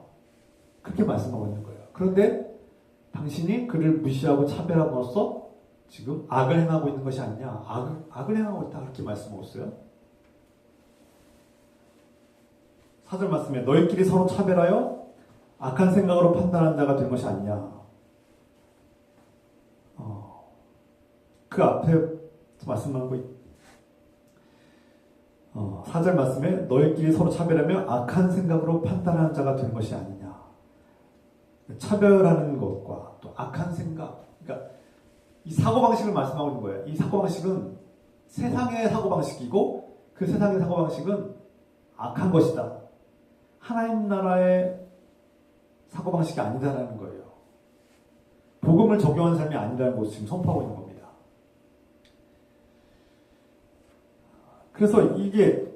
그렇게 말씀하고 있는 거예요. 그런데 당신이 그를 무시하고 차별함으로써 지금 악을 행하고 있는 것이 아니냐. 악을 행하고 있다. 그렇게 말씀하고 있어요. 4절 말씀에 너희끼리 서로 차별하여 악한 생각으로 판단하는 자가 된 것이 아니냐. 그 앞에 말씀하고 4절 말씀에 너희끼리 서로 차별하며 악한 생각으로 판단하는 자가 되는 것이 아니냐. 차별하는 것과 또 악한 생각, 그러니까 이 사고방식을 말씀하고 있는 거예요. 이 사고방식은 세상의 사고방식이고 그 세상의 사고방식은 악한 것이다. 하나님 나라의 사고방식이 아니다라는 거예요. 복음을 적용하는 삶이 아니라는 것을 지금 선포하고 있는 겁니다. 그래서 이게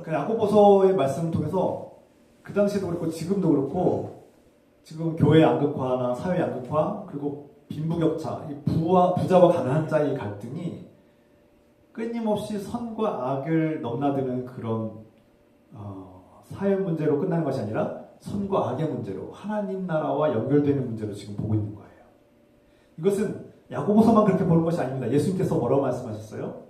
그 야고보서의 말씀을 통해서 그 당시에도 그렇고 지금도 그렇고 지금 교회 양극화나 사회 양극화 그리고 빈부격차, 이 부자와 가난한 자의 갈등이 끊임없이 선과 악을 넘나드는 그런 사회 문제로 끝나는 것이 아니라 선과 악의 문제로 하나님 나라와 연결되는 문제로 지금 보고 있는 거예요. 이것은 야고보서만 그렇게 보는 것이 아닙니다. 예수님께서 뭐라고 말씀하셨어요?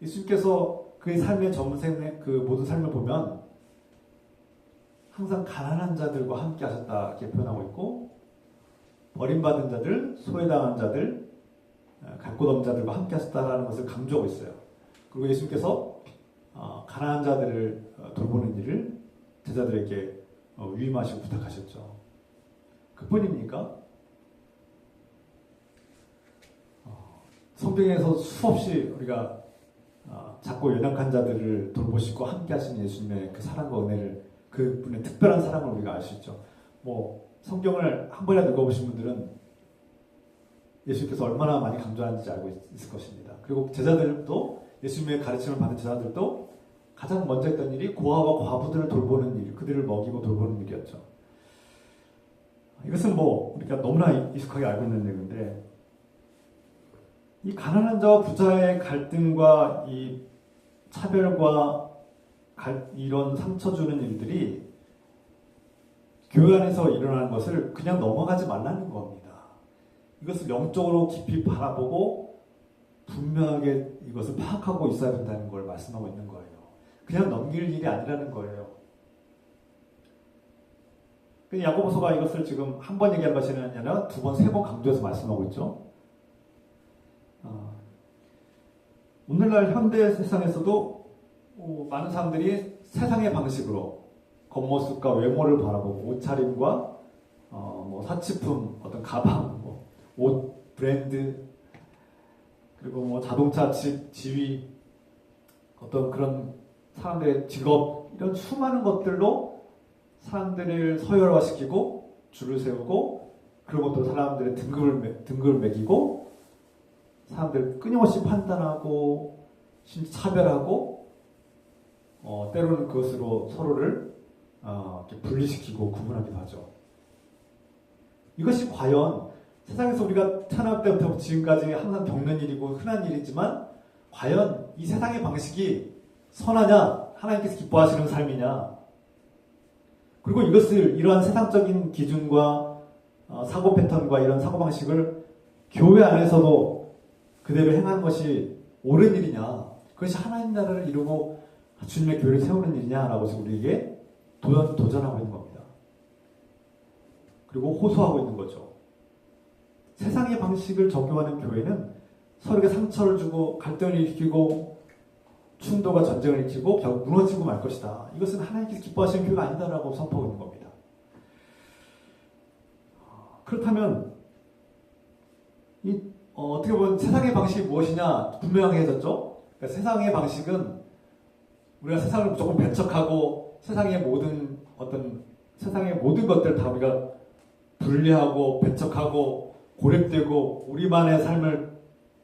예수님께서 그의 삶의 전생의 그 모든 삶을 보면 항상 가난한 자들과 함께 하셨다 이렇게 표현하고 있고 버림받은 자들, 소외당한 자들, 갈 곳 없는 자들과 함께 하셨다라는 것을 강조하고 있어요. 그리고 예수님께서 가난한 자들을 돌보는 일을 제자들에게 위임하시고 부탁하셨죠. 그뿐입니까? 성경에서 수없이 우리가 작고 연약한 자들을 돌보시고 함께 하시는 예수님의 그 사랑과 은혜를 그분의 특별한 사랑을 우리가 알 수 있죠. 뭐 성경을 한 번이라도 읽어보신 분들은 예수님께서 얼마나 많이 강조하는지 알고 있을 것입니다. 그리고 제자들도 예수님의 가르침을 받은 제자들도 가장 먼저 했던 일이 고아와 과부들을 돌보는 일, 그들을 먹이고 돌보는 일이었죠. 이것은 뭐 우리가 너무나 익숙하게 알고 있는 얘기인데 이 가난한 자와 부자의 갈등과 이 차별과 이런 상처 주는 일들이 교회 안에서 일어나는 것을 그냥 넘어가지 말라는 겁니다. 이것을 영적으로 깊이 바라보고 분명하게 이것을 파악하고 있어야 된다는 걸 말씀하고 있는 거예요. 그냥 넘길 일이 아니라는 거예요. 야고보서가 이것을 지금 한 번 얘기하는 것이 아니라 두 번, 세 번 강조해서 말씀하고 있죠. 오늘날 현대 세상에서도 많은 사람들이 세상의 방식으로 겉모습과 외모를 바라보고 옷차림과 뭐 사치품, 어떤 가방, 뭐 옷 브랜드 그리고 뭐 자동차 지위 어떤 그런 사람들의 직업 이런 수많은 것들로 사람들을 서열화시키고 줄을 세우고 그리고 또 사람들의 등급을 매기고 사람들을 끊임없이 판단하고 심지어 차별하고 때로는 그것으로 서로를 분리시키고 구분하기도 하죠. 이것이 과연 세상에서 우리가 태어날 때부터 지금까지 항상 겪는 일이고 흔한 일이지만 과연 이 세상의 방식이 선하냐? 하나님께서 기뻐하시는 삶이냐? 그리고 이러한 세상적인 기준과 사고 패턴과 이런 사고방식을 교회 안에서도 그대로 행하는 것이 옳은 일이냐? 그것이 하나님 나라를 이루고 주님의 교회를 세우는 일이냐라고 해서 우리에게 도전하고 있는 겁니다. 그리고 호소하고 있는 거죠. 세상의 방식을 적용하는 교회는 서로에게 상처를 주고 갈등을 일으키고 충돌과 전쟁을 일으키고 결국 무너지고 말 것이다. 이것은 하나님께서 기뻐하시는 교회가 아니다라고 선포하고 있는 겁니다. 그렇다면 어떻게 보면 세상의 방식이 무엇이냐 분명하게 해졌죠. 그러니까 세상의 방식은 우리가 세상을 조금 배척하고 세상의 모든 것들을 다 우리가 분리하고 배척하고 고립되고 우리만의 삶을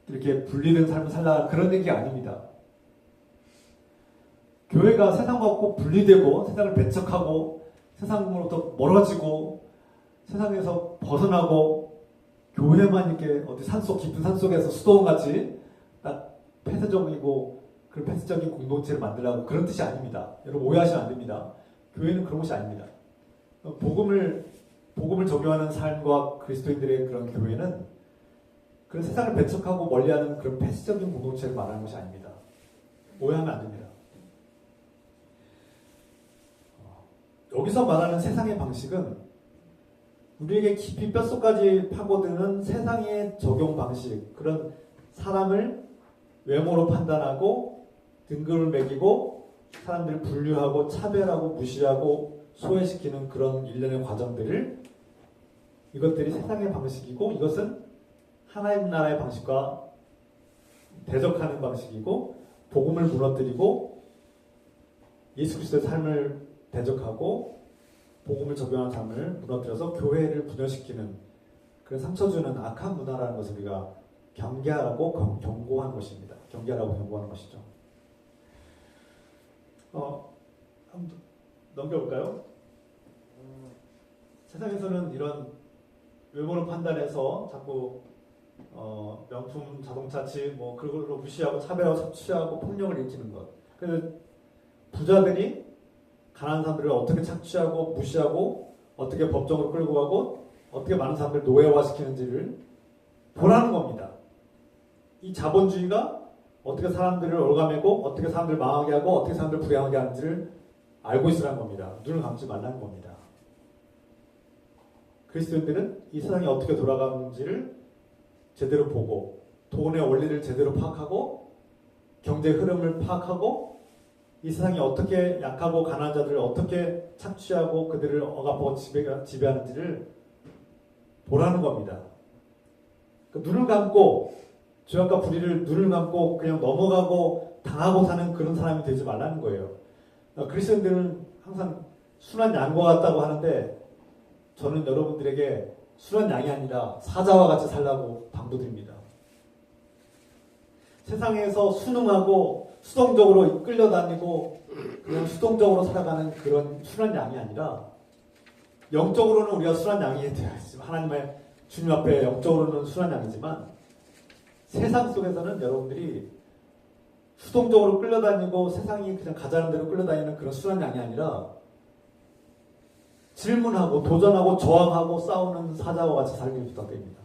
이렇게 분리된 삶을 살라 그런 얘기 아닙니다. 교회가 세상과 꼭 분리되고 세상을 배척하고 세상으로부터 멀어지고 세상에서 벗어나고 교회만 이렇게 어디 깊은 산속에서 수도원같이 딱 폐쇄적이고 그런 폐쇄적인 공동체를 만들라고 그런 뜻이 아닙니다. 여러분 오해하시면 안 됩니다. 교회는 그런 것이 아닙니다. 복음을 적용하는 삶과 그리스도인들의 그런 교회는 그런 세상을 배척하고 멀리하는 그런 폐쇄적인 공동체를 말하는 것이 아닙니다. 오해하면 안 됩니다. 여기서 말하는 세상의 방식은 우리에게 깊이 뼛속까지 파고드는 세상의 적용 방식, 그런 사람을 외모로 판단하고 등급을 매기고 사람들을 분류하고 차별하고 무시하고 소외시키는 그런 일련의 과정들을 이것들이 세상의 방식이고 이것은 하나님 나라의 방식과 대적하는 방식이고 복음을 무너뜨리고 예수 그리스도의 삶을 대적하고 복음을 적용하는 삶을 무너뜨려서 교회를 분열시키는 그런 상처 주는 악한 문화라는 것을 우리가 경계하라고 경고하는 것입니다. 경계하라고 경고하는 것이죠. 한번 넘겨볼까요? 세상에서는 이런 외모를 판단해서 자꾸 명품 자동차치 뭐 그걸로 무시하고 차별하고 착취하고 폭력을 일으키는 것. 그래서 부자들이 가난한 사람들을 어떻게 착취하고 무시하고 어떻게 법정으로 끌고 가고 어떻게 많은 사람들을 노예화시키는지를 보라는 겁니다. 이 자본주의가 어떻게 사람들을 올가매고 어떻게 사람들을 망하게 하고 어떻게 사람들을 불행하게 하는지를 알고 있으라는 겁니다. 눈을 감지 말라는 겁니다. 그리스도인들은 이 세상이 어떻게 돌아가는지를 제대로 보고 돈의 원리를 제대로 파악하고 경제 흐름을 파악하고 이 세상이 어떻게 약하고 가난한 자들을 어떻게 착취하고 그들을 억압하고 지배하는지를 보라는 겁니다. 눈을 감고 죄악과 불의를 눈을 감고 그냥 넘어가고 당하고 사는 그런 사람이 되지 말라는 거예요. 그리스도인들은 항상 순한 양과 같다고 하는데 저는 여러분들에게 순한 양이 아니라 사자와 같이 살라고 당부드립니다. 세상에서 순응하고 수동적으로 끌려다니고 그냥 수동적으로 살아가는 그런 순한 양이 아니라 영적으로는 우리가 순한 양이 되어 있지만 하나님의 주님 앞에 영적으로는 순한 양이지만 세상 속에서는 여러분들이 수동적으로 끌려다니고 세상이 그냥 가자는 대로 끌려다니는 그런 순한 양이 아니라 질문하고 도전하고 저항하고 싸우는 사자와 같이 살길 부탁드립니다.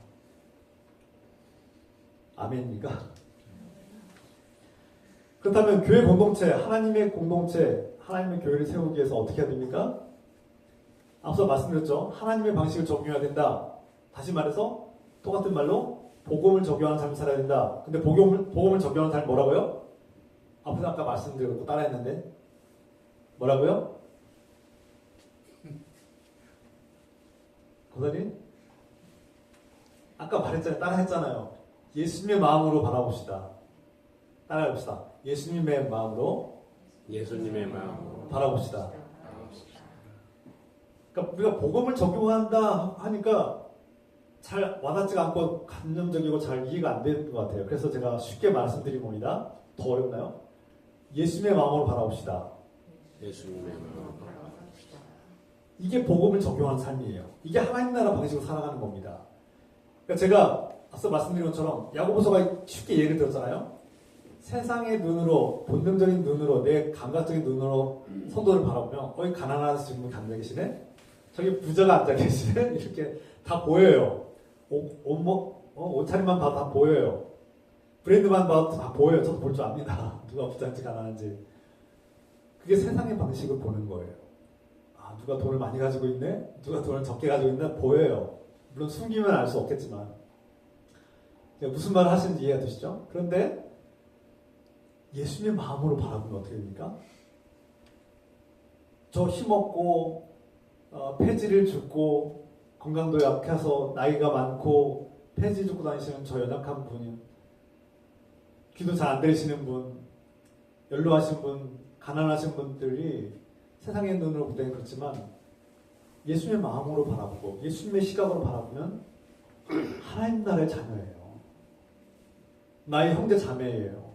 아멘입니까? 그렇다면 교회 공동체, 하나님의 공동체, 하나님의 교회를 세우기 위해서 어떻게 해야 됩니까? 앞서 말씀드렸죠. 하나님의 방식을 적용해야 된다. 다시 말해서 똑같은 말로 복음을 적용하는 삶을 살아야 된다. 근데 복음을 적용하는 삶이 뭐라고요? 앞에서 아까 말씀드렸고 따라했는데 뭐라고요? 고사님? 아까 말했잖아요. 따라했잖아요. 예수님의 마음으로 바라봅시다. 따라해봅시다. 예수님의 마음으로 바라봅시다. 그러니까 우리가 복음을 적용한다 하니까 잘 와닿지가 않고 감정적이고 잘 이해가 안 되는 것 같아요. 그래서 제가 쉽게 말씀드린 겁니다. 더 어렵나요? 예수님의 마음으로 바라봅시다. 이게 복음을 적용하는 삶이에요. 이게 하나님 나라 방식으로 살아가는 겁니다. 그러니까 제가 앞서 말씀드린 것처럼 야고보서가 쉽게 예를 들었잖아요. 세상의 눈으로, 본능적인 눈으로, 내 감각적인 눈으로 성도를 바라보면 거기 가난하신 분 앉아 계시네? 저기 부자가 앉아 계시네? 이렇게 다 보여요. 옷차림만 봐도 다 보여요. 브랜드만 봐도 다 보여요. 저도 볼 줄 압니다. 누가 부자인지 가난한지. 그게 세상의 방식을 보는 거예요. 아, 누가 돈을 많이 가지고 있네? 누가 돈을 적게 가지고 있나? 보여요. 물론 숨기면 알 수 없겠지만. 무슨 말을 하시는지 이해가 되시죠? 그런데 예수님의 마음으로 바라보면 어떻게 됩니까? 저 힘없고 폐지를 줍고 건강도 약해서 나이가 많고 폐지 줍고 다니시는 저 연약한 분이 기도 잘 안 들으시는 분, 연로하신 분, 가난하신 분들이 세상의 눈으로 볼 때는 그렇지만 예수님의 마음으로 바라보고 예수님의 시각으로 바라보면 하나님 나라의 자녀예요. 나의 형제 자매예요.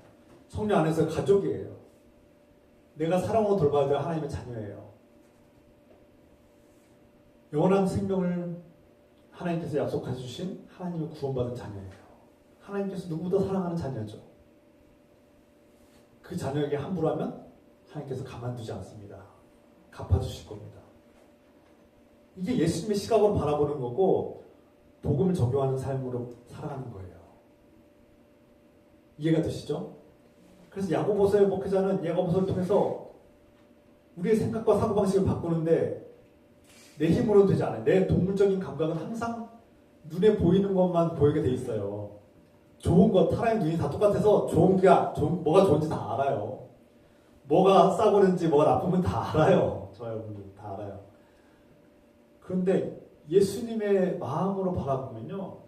성령 안에서 가족이에요. 내가 사랑으로 돌봐야 될 하나님의 자녀예요. 영원한 생명을 하나님께서 약속해 주신 하나님을 구원받은 자녀예요. 하나님께서 누구보다 사랑하는 자녀죠. 그 자녀에게 함부로 하면 하나님께서 가만두지 않습니다. 갚아주실 겁니다. 이게 예수님의 시각으로 바라보는 거고 복음을 적용하는 삶으로 살아가는 거예요. 이해가 되시죠? 그래서 야고보서의 목회자는 야고보서를 통해서 우리의 생각과 사고방식을 바꾸는데 내 힘으로는 되지 않아요. 내 동물적인 감각은 항상 눈에 보이는 것만 보이게 돼 있어요. 좋은 것, 타라의 눈이 다 똑같아서 뭐가 좋은지 다 알아요. 뭐가 싸구는지 뭐가 나쁘면 다 알아요. 저 여러분들 다 알아요. 그런데 예수님의 마음으로 바라보면요.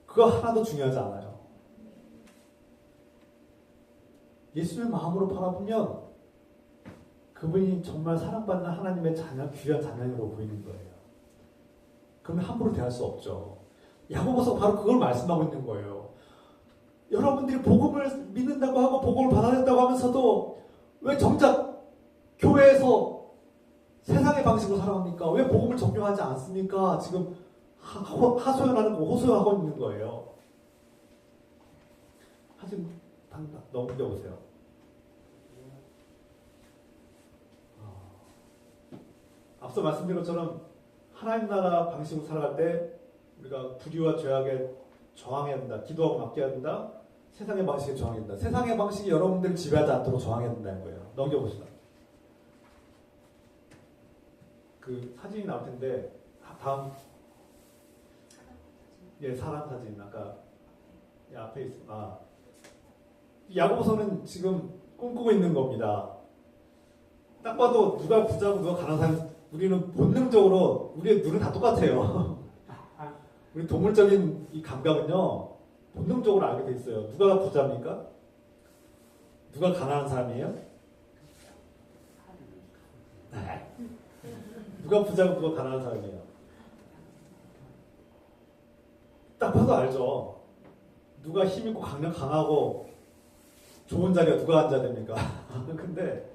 그거 하나도 중요하지 않아요. 예수님의 마음으로 바라보면 그분이 정말 사랑받는 하나님의 자녀, 귀한 자녀로 보이는 거예요. 그러면 함부로 대할 수 없죠. 야고보서 바로 그걸 말씀하고 있는 거예요. 여러분들이 복음을 믿는다고 하고 복음을 받아낸다고 하면서도 왜 정작 방식으로 살아갑니까? 왜 복음을 적용하지 않습니까? 지금 하소연하는 거 호소하고 있는 거예요. 하지만 넘겨보세요. 앞서 말씀드린 것처럼 하나님 나라 방식으로 살아갈 때 우리가 불의와 죄악에 저항해야 된다. 기도하고 맡겨야 된다. 세상의 방식에 저항해야 된다. 세상의 방식이 여러분들을 지배하지 않도록 저항해야 된다는 거예요. 넘겨보시다. 그 사진이 나올 텐데 다음 사람 사진 아까 앞에 있어. 야고보서는 지금 꿈꾸고 있는 겁니다. 딱 봐도 누가 부자고 누가 가난한 사람 우리는 본능적으로 우리의 눈은 다 똑같아요. 우리 동물적인 이 감각은요 본능적으로 알게 돼 있어요. 누가 부자입니까? 누가 가난한 사람이에요? 누가 부자고 누가 가난한 사람이에요? 딱 봐도 알죠. 누가 힘있고 강하고 좋은 자리가 누가 앉아야 됩니까? 근데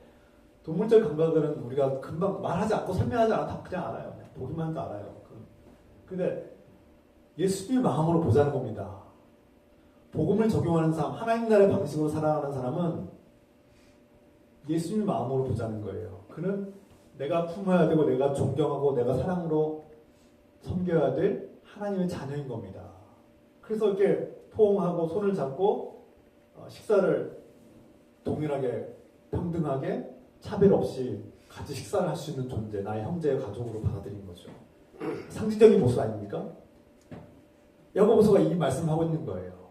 동물적 감각들은 우리가 금방 말하지 않고 설명하지 않아도 그냥 알아요. 그냥 보기만 해도 알아요. 근데 예수님의 마음으로 보자는 겁니다. 복음을 적용하는 사람, 하나님 나라의 방식으로 살아가는 사람은 예수님의 마음으로 보자는 거예요. 그는 내가 품어야 되고 내가 존경하고 내가 사랑으로 섬겨야 될 하나님의 자녀인 겁니다. 그래서 이렇게 포옹하고 손을 잡고 식사를 동일하게 평등하게 차별 없이 같이 식사를 할 수 있는 존재, 나의 형제의 가족으로 받아들인 거죠. 상징적인 모습 아닙니까? 야고보서가 이 말씀을 하고 있는 거예요.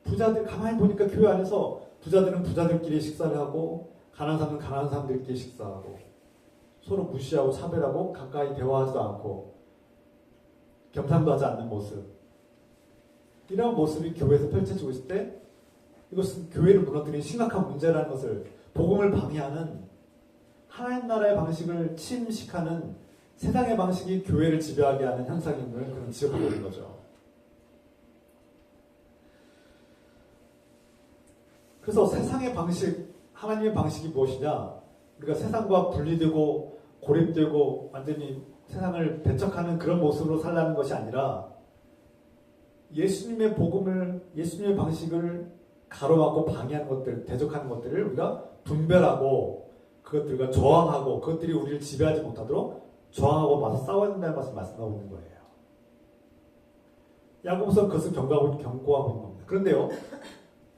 부자들, 가만히 보니까 교회 안에서 부자들은 부자들끼리 식사를 하고 가난한 사람은 가난한 사람들끼리 식사하고 서로 무시하고 차별하고 가까이 대화하지도 않고 겸상도 하지 않는 모습, 이런 모습이 교회에서 펼쳐지고 있을 때 이것은 교회를 무너뜨리는 심각한 문제라는 것을, 복음을 방해하는 하나님 나라의 방식을 침식하는 세상의 방식이 교회를 지배하게 하는 현상임을 그는 지적하고 있는 거죠. 그래서 세상의 방식, 하나님의 방식이 무엇이냐? 우리가 세상과 분리되고 고립되고 완전히 세상을 배척하는 그런 모습으로 살라는 것이 아니라 예수님의 복음을, 예수님의 방식을 가로막고 방해하는 것들, 대적하는 것들을 우리가 분별하고 그것들과 저항하고 그것들이 우리를 지배하지 못하도록 저항하고 맞서 싸워야 된다는 것을 말씀하고 있는 거예요. 야고보서 그것을 경고하고 있는 겁니다. 그런데요,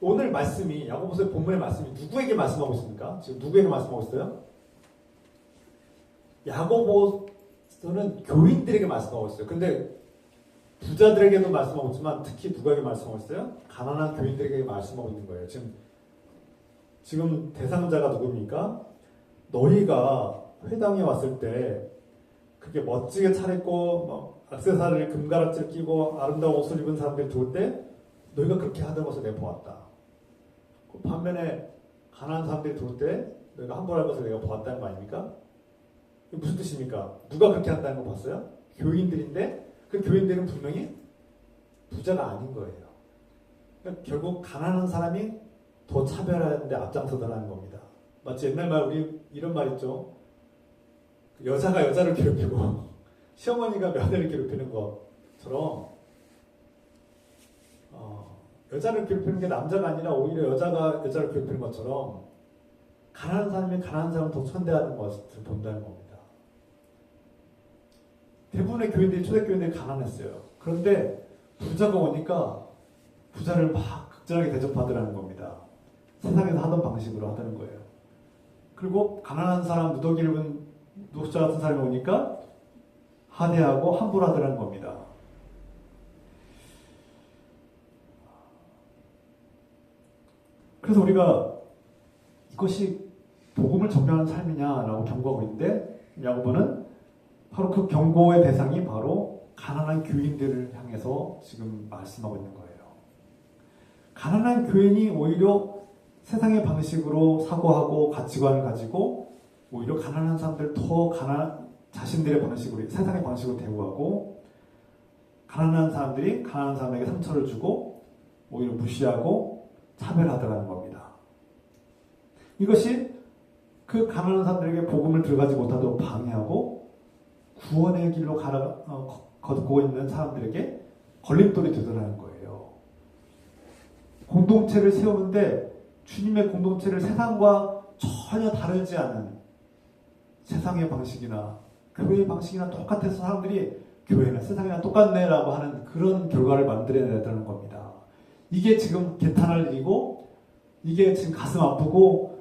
오늘 말씀이, 야고보서의 본문의 말씀이 누구에게 말씀하고 있습니까? 지금 누구에게 말씀하고 있어요? 야고보서는 교인들에게 말씀하고 있어요. 근데 부자들에게도 말씀하고 있지만 특히 누구에게 말씀하고 있어요? 가난한 교인들에게 말씀하고 있는 거예요. 지금 대상자가 누굽니까? 너희가 회당에 왔을 때 그렇게 멋지게 차렸고 액세서리를 금가락지를 끼고 아름다운 옷을 입은 사람들이 들어올 때 너희가 그렇게 하던 것을 내가 보았다. 반면에 가난한 사람들이 들어올 때 너희가 함부로 할 것을 내가 보았다는 거 아닙니까? 이게 무슨 뜻입니까? 누가 그렇게 한다는 거 봤어요? 교인들인데 그 교인들은 분명히 부자가 아닌 거예요. 그러니까 결국 가난한 사람이 더 차별하는데 앞장서더라는 겁니다. 마치 옛날 말, 우리 이런 말 있죠. 여자가 여자를 괴롭히고 시어머니가 며느리를 괴롭히는 것처럼 여자를 괴롭히는 게 남자가 아니라 오히려 여자가 여자를 괴롭히는 것처럼 가난한 사람이 가난한 사람을 더 천대하는 것을 본다는 겁니다. 대부분의 교인들이, 초대교인들이 가난했어요. 그런데 부자가 오니까 부자를 막 극진하게 대접하더라는 겁니다. 세상에서 하던 방식으로 하다는 거예요. 그리고 가난한 사람, 누더기를 입은 노숙자 같은 사람이 오니까 하대하고 함부로 하더라는 겁니다. 그래서 우리가 이것이 복음을 전면하는 삶이냐라고 경고하고 있는데 야고보는 바로 그 경고의 대상이 바로 가난한 교인들을 향해서 지금 말씀하고 있는 거예요. 가난한 교인이 오히려 세상의 방식으로 사고하고 가치관을 가지고 오히려 가난한 사람들 더 자신들의 방식으로, 세상의 방식으로 대우하고 가난한 사람들이 가난한 사람에게 상처를 주고 오히려 무시하고 차별하더라는 겁니다. 이것이 그 가난한 사람들에게 복음을 들어가지 못하도록 방해하고 구원의 길로 걷고 있는 사람들에게 걸림돌이 되더라는 거예요. 공동체를 세우는데 주님의 공동체를 세상과 전혀 다르지 않은 세상의 방식이나 교회의 방식이나 똑같아서 사람들이 교회나 세상이랑 똑같네라고 하는 그런 결과를 만들어내야 되는 겁니다. 이게 지금 개탄할 일이고 이게 지금 가슴 아프고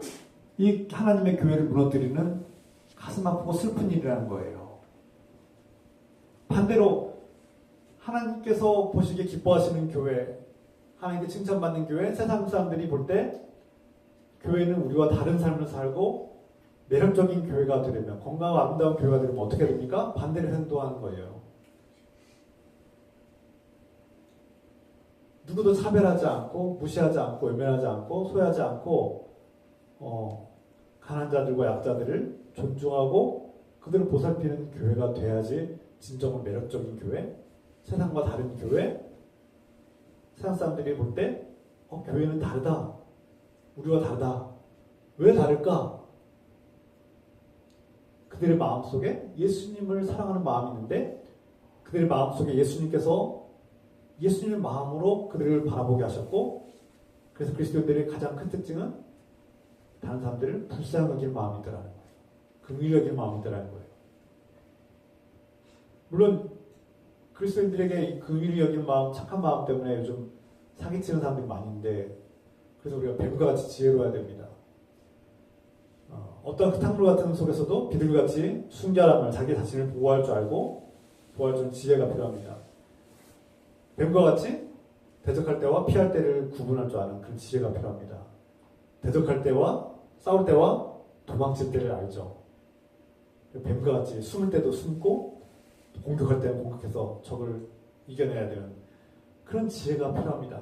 이 하나님의 교회를 무너뜨리는 가슴 아프고 슬픈 일이라는 거예요. 반대로 하나님께서 보시기에 기뻐하시는 교회, 하나님께 칭찬받는 교회, 세상 사람들이 볼 때 교회는 우리와 다른 삶을 살고 매력적인 교회가 되려면, 건강하고 아름다운 교회가 되려면 어떻게 됩니까? 반대로 행동하는 거예요. 누구도 차별하지 않고 무시하지 않고 외면하지 않고 소외하지 않고 가난한 자들과 약자들을 존중하고 그들을 보살피는 교회가 돼야지 진정한 매력적인 교회, 세상과 다른 교회, 세상 사람들이 볼 때 교회는 다르다, 우리와 다르다. 왜 다를까? 그들의 마음속에 예수님을 사랑하는 마음이 있는데 그들의 마음속에 예수님께서 예수님의 마음으로 그들을 바라보게 하셨고, 그래서 그리스도인들의 가장 큰 특징은 다른 사람들을 불쌍히 여길 마음이더라는 거예요. 긍휼히 여길 마음이더라는 거예요. 물론 그리스도인들에게 긍휼히 여길 마음, 착한 마음 때문에 요즘 사기치는 사람들이 많이 있는데, 그래서 우리가 뱀과 같이 지혜로워야 됩니다. 어떤 흙탕물 같은 속에서도 비둘기같이 순결함을, 자기 자신을 보호할 줄 알고 보호할 줄 지혜가 필요합니다. 뱀과 같이 대적할 때와 피할 때를 구분할 줄 아는 그런 지혜가 필요합니다. 대적할 때와 싸울 때와 도망칠 때를 알죠. 뱀과 같이 숨을 때도 숨고 공격할 때는 공격해서 적을 이겨내야 되는 그런 지혜가 필요합니다.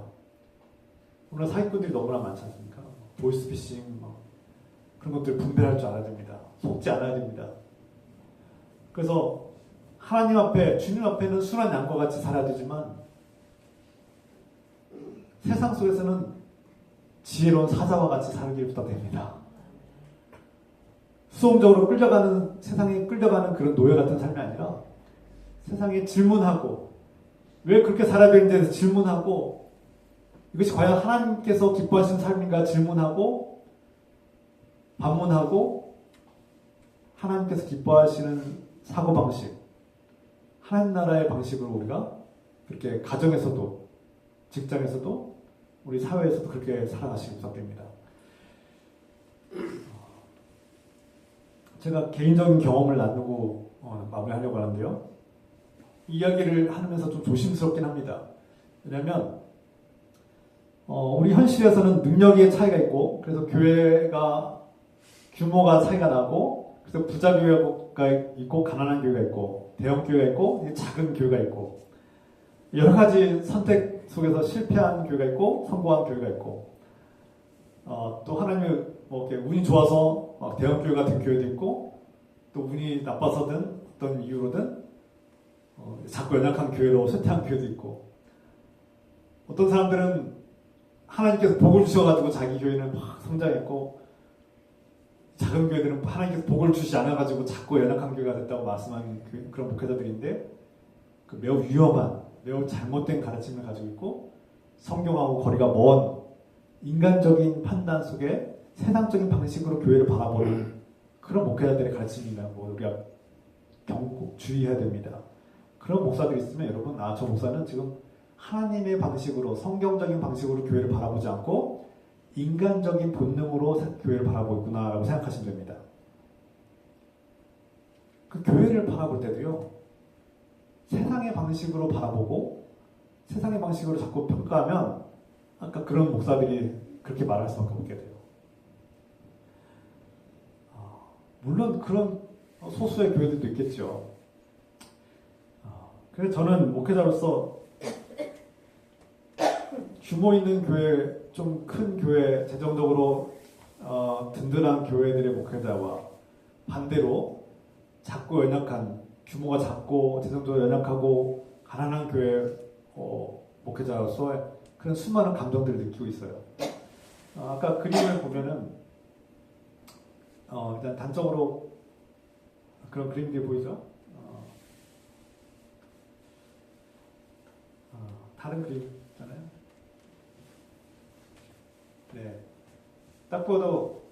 오늘 사기꾼들이 너무나 많지 않습니까? 보이스피싱 그런 것들을 분별할 줄 알아야 됩니다. 속지 않아야 됩니다. 그래서 하나님 앞에, 주님 앞에는 순한 양과 같이 살아야 되지만 세상 속에서는 지혜로운 사자와 같이 살기를 부탁됩니다. 수동적으로 끌려가는, 세상에 끌려가는 그런 노예 같은 삶이 아니라 세상에 질문하고 왜 그렇게 살아야 되는지 대해서 질문하고 이것이 과연 하나님께서 기뻐하시는 삶인가 질문하고 반문하고 하나님께서 기뻐하시는 사고방식, 하나님 나라의 방식으로 우리가 그렇게 가정에서도 직장에서도 우리 사회에서도 그렇게 살아가시기 부탁됩니다. 제가 개인적인 경험을 나누고 마무리하려고 하는데요. 이야기를 하면서 좀 조심스럽긴 합니다. 왜냐하면 우리 현실에서는 능력의 차이가 있고, 그래서 교회가 규모가 차이가 나고, 그래서 부자 교회가 있고 가난한 교회가 있고 대형 교회가 있고 작은 교회가 있고 여러 가지 선택 속에서 실패한 교회가 있고 성공한 교회가 있고 또 하나님의 이렇게 운이 좋아서 대형 교회 같은 교회도 있고 또 운이 나빠서든 어떤 이유로든 작고 연약한 교회로 쇠퇴한 교회도 있고, 어떤 사람들은 하나님께서 복을 주셔가지고 자기 교회는 막 성장했고, 작은 교회들은 하나님께서 복을 주시지 않아가지고 작고 연약한 교회가 됐다고 말씀하는 그런 목회자들인데, 그 매우 위험한, 매우 잘못된 가르침을 가지고 있고 성경하고 거리가 먼 인간적인 판단 속에 세상적인 방식으로 교회를 바라보는 그런 목회자들의 가르침이라고 우리가 꼭 주의해야 됩니다. 그런 목사들이 있으면 여러분, 저 목사는 지금 하나님의 방식으로, 성경적인 방식으로 교회를 바라보지 않고 인간적인 본능으로 교회를 바라보고 있구나라고 생각하시면 됩니다. 그 교회를 바라볼 때도요, 세상의 방식으로 바라보고 세상의 방식으로 자꾸 평가하면 아까 그런 목사들이 그렇게 말할 수밖에 없게 돼요. 물론 그런 소수의 교회들도 있겠죠. 그래서 저는 목회자로서 규모 있는 교회, 좀 큰 교회, 재정적으로 든든한 교회들의 목회자와 반대로 작고 연약한, 규모가 작고 재정적으로 연약하고 가난한 교회 목회자로서 그런 수많은 감정들을 느끼고 있어요. 아까 그림을 보면은 일단 단적으로 그런 그림들이 보이죠? 다른 그림 있잖아요. 네. 딱 봐도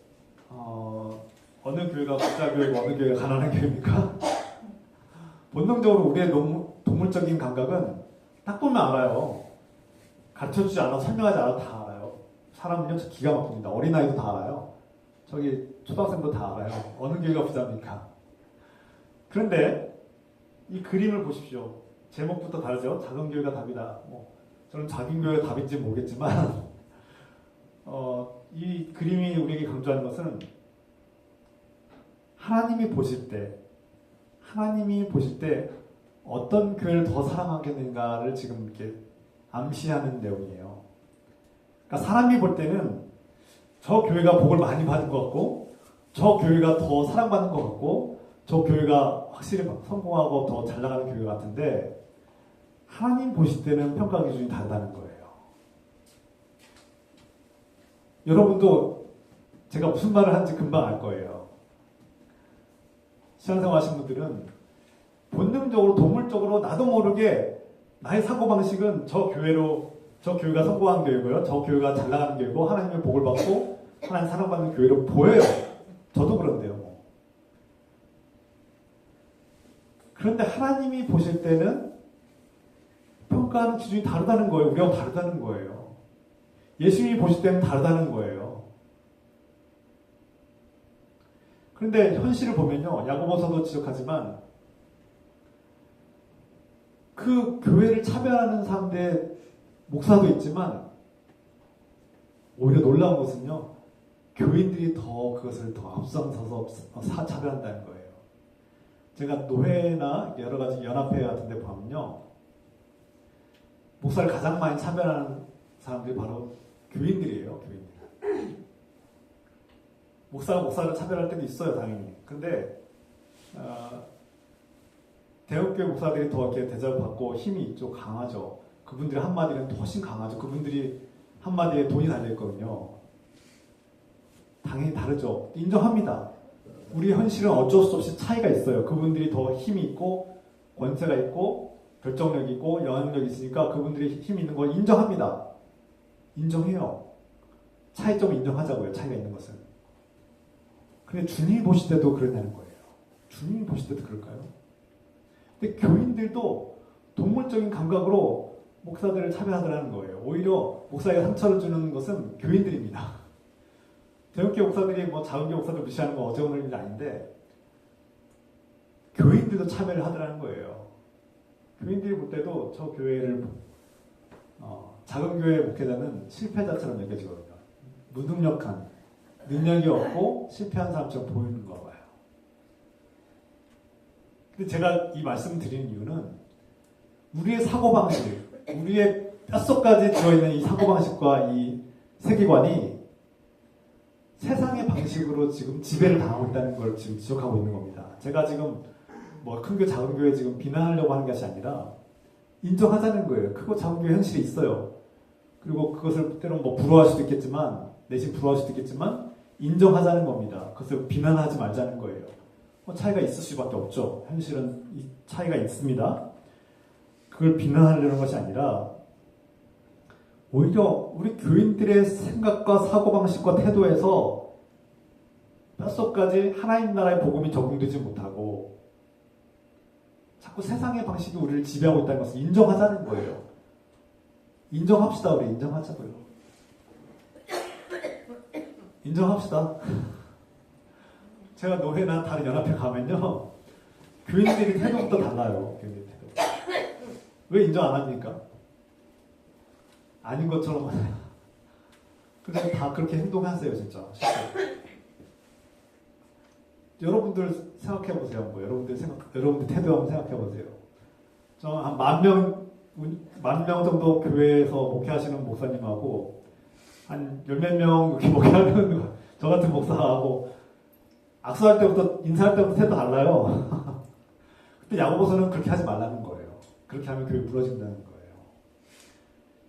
어느 교회가 부자 교회고 어느 교회가 가난한 교회입니까? 본능적으로 우리의 동물적인 감각은 딱 보면 알아요. 가르쳐주지 않아도 설명하지 않아도 다 알아요. 사람은요 기가 막힙니다. 어린아이도 다 알아요. 저기 초등학생도 다 알아요. 어느 교회가 부자입니까? 그런데 이 그림을 보십시오. 제목부터 다르죠. 작은 교회가 답이다. 저는 작은 교회가 답인지 모르겠지만 이 그림이 우리에게 강조하는 것은 하나님이 보실 때 어떤 교회를 더 사랑하겠는가를 지금 이렇게 암시하는 내용이에요. 그러니까 사람이 볼 때는 저 교회가 복을 많이 받은 것 같고, 저 교회가 더 사랑받는 것 같고, 저 교회가 확실히 성공하고 더 잘 나가는 교회 같은데, 하나님 보실 때는 평가 기준이 다르다는 거예요. 여러분도 제가 무슨 말을 하는지 금방 알 거예요. 신앙생활 하신 분들은 본능적으로 동물적으로 나도 모르게 나의 사고방식은 저 교회가 성공한 교회고요. 저 교회가 잘 나가는 교회고 하나님의 복을 받고 하나님 사랑받는 교회로 보여요. 저도 그런데요. 그런데 하나님이 보실 때는 평가하는 기준이 다르다는 거예요. 우리하고 다르다는 거예요. 예수님이 보실 때는 다르다는 거예요. 그런데 현실을 보면요. 야고보서도 지적하지만 그 교회를 차별하는 사람들의 목사도 있지만 오히려 놀라운 것은요. 교인들이 더 그것을 더 앞장서서 차별한다는 거예요. 제가 노회나 여러 가지 연합회 같은 데 보면요. 목사를 가장 많이 차별하는 사람들이 바로 교인들이에요. 교인들. 목사가 목사를 차별할 때도 있어요. 당연히. 근데 대형교회 목사들이 더 이렇게 대접받고 힘이 있죠. 강하죠. 그분들의 한마디는 훨씬 강하죠. 그분들이 한마디에 돈이 달려있거든요. 당연히 다르죠. 인정합니다. 우리 현실은 어쩔 수 없이 차이가 있어요. 그분들이 더 힘이 있고 권세가 있고 결정력이 있고 영향력이 있으니까 그분들이 힘이 있는 걸 인정합니다. 인정해요. 차이점을 인정하자고요. 차이가 있는 것은. 근데 주님이 보실 때도 그런다는 거예요. 주님이 보실 때도 그럴까요? 근데 교인들도 동물적인 감각으로 목사들을 차별하더라는 거예요. 오히려 목사에게 상처를 주는 것은 교인들입니다. 대형교회 목사들이 작은교회 목사들 무시하는 건 어제오늘 일이 아닌데 교인들도 차별을 하더라는 거예요. 교인들이 볼 때도 저 교회를 작은 교회 목회자는 실패자처럼 여겨지거든요. 무능력한, 능력이 없고 실패한 사람처럼 보이는 거 봐요. 근데 제가 이 말씀을 드리는 이유는 우리의 사고방식, 우리의 뼛속까지 들어있는 이 사고방식과 이 세계관이 세상의 방식으로 지금 지배를 당하고 있다는 걸 지금 지적하고 있는 겁니다. 제가 지금 큰 교회, 작은 교회 지금 비난하려고 하는 것이 아니라 인정하자는 거예요. 크고 작은 교회 현실이 있어요. 그리고 그것을 때로는 부러워할 수도 있겠지만, 내심 부러워할 수도 있겠지만, 인정하자는 겁니다. 그것을 비난하지 말자는 거예요. 차이가 있을 수밖에 없죠. 현실은 이 차이가 있습니다. 그걸 비난하려는 것이 아니라, 오히려 우리 교인들의 생각과 사고방식과 태도에서 뼛속까지 하나님 나라의 복음이 적용되지 못하고 자꾸 세상의 방식이 우리를 지배하고 있다는 것을 인정하자는 거예요. 인정합시다. 우리 인정하자고요. 인정합시다. 제가 노회나 다른 연합회 가면요. 교인들이 태도부터 달라요. 교인들이 태도. 왜 인정 안 합니까? 아닌 것처럼 근데 다 그렇게 행동하세요. 진짜. 여러분들 생각해보세요. 여러분들 태도 한번 생각해보세요. 저 한 10,000명 정도 교회에서 목회하시는 목사님하고 한 10몇 명 이렇게 목회하는 저 같은 목사하고 악수할 때부터 인사할 때부터 태도 달라요. 근데 야고보서는 그렇게 하지 말라는 거예요. 그렇게 하면 교회 부러진다는 거예요.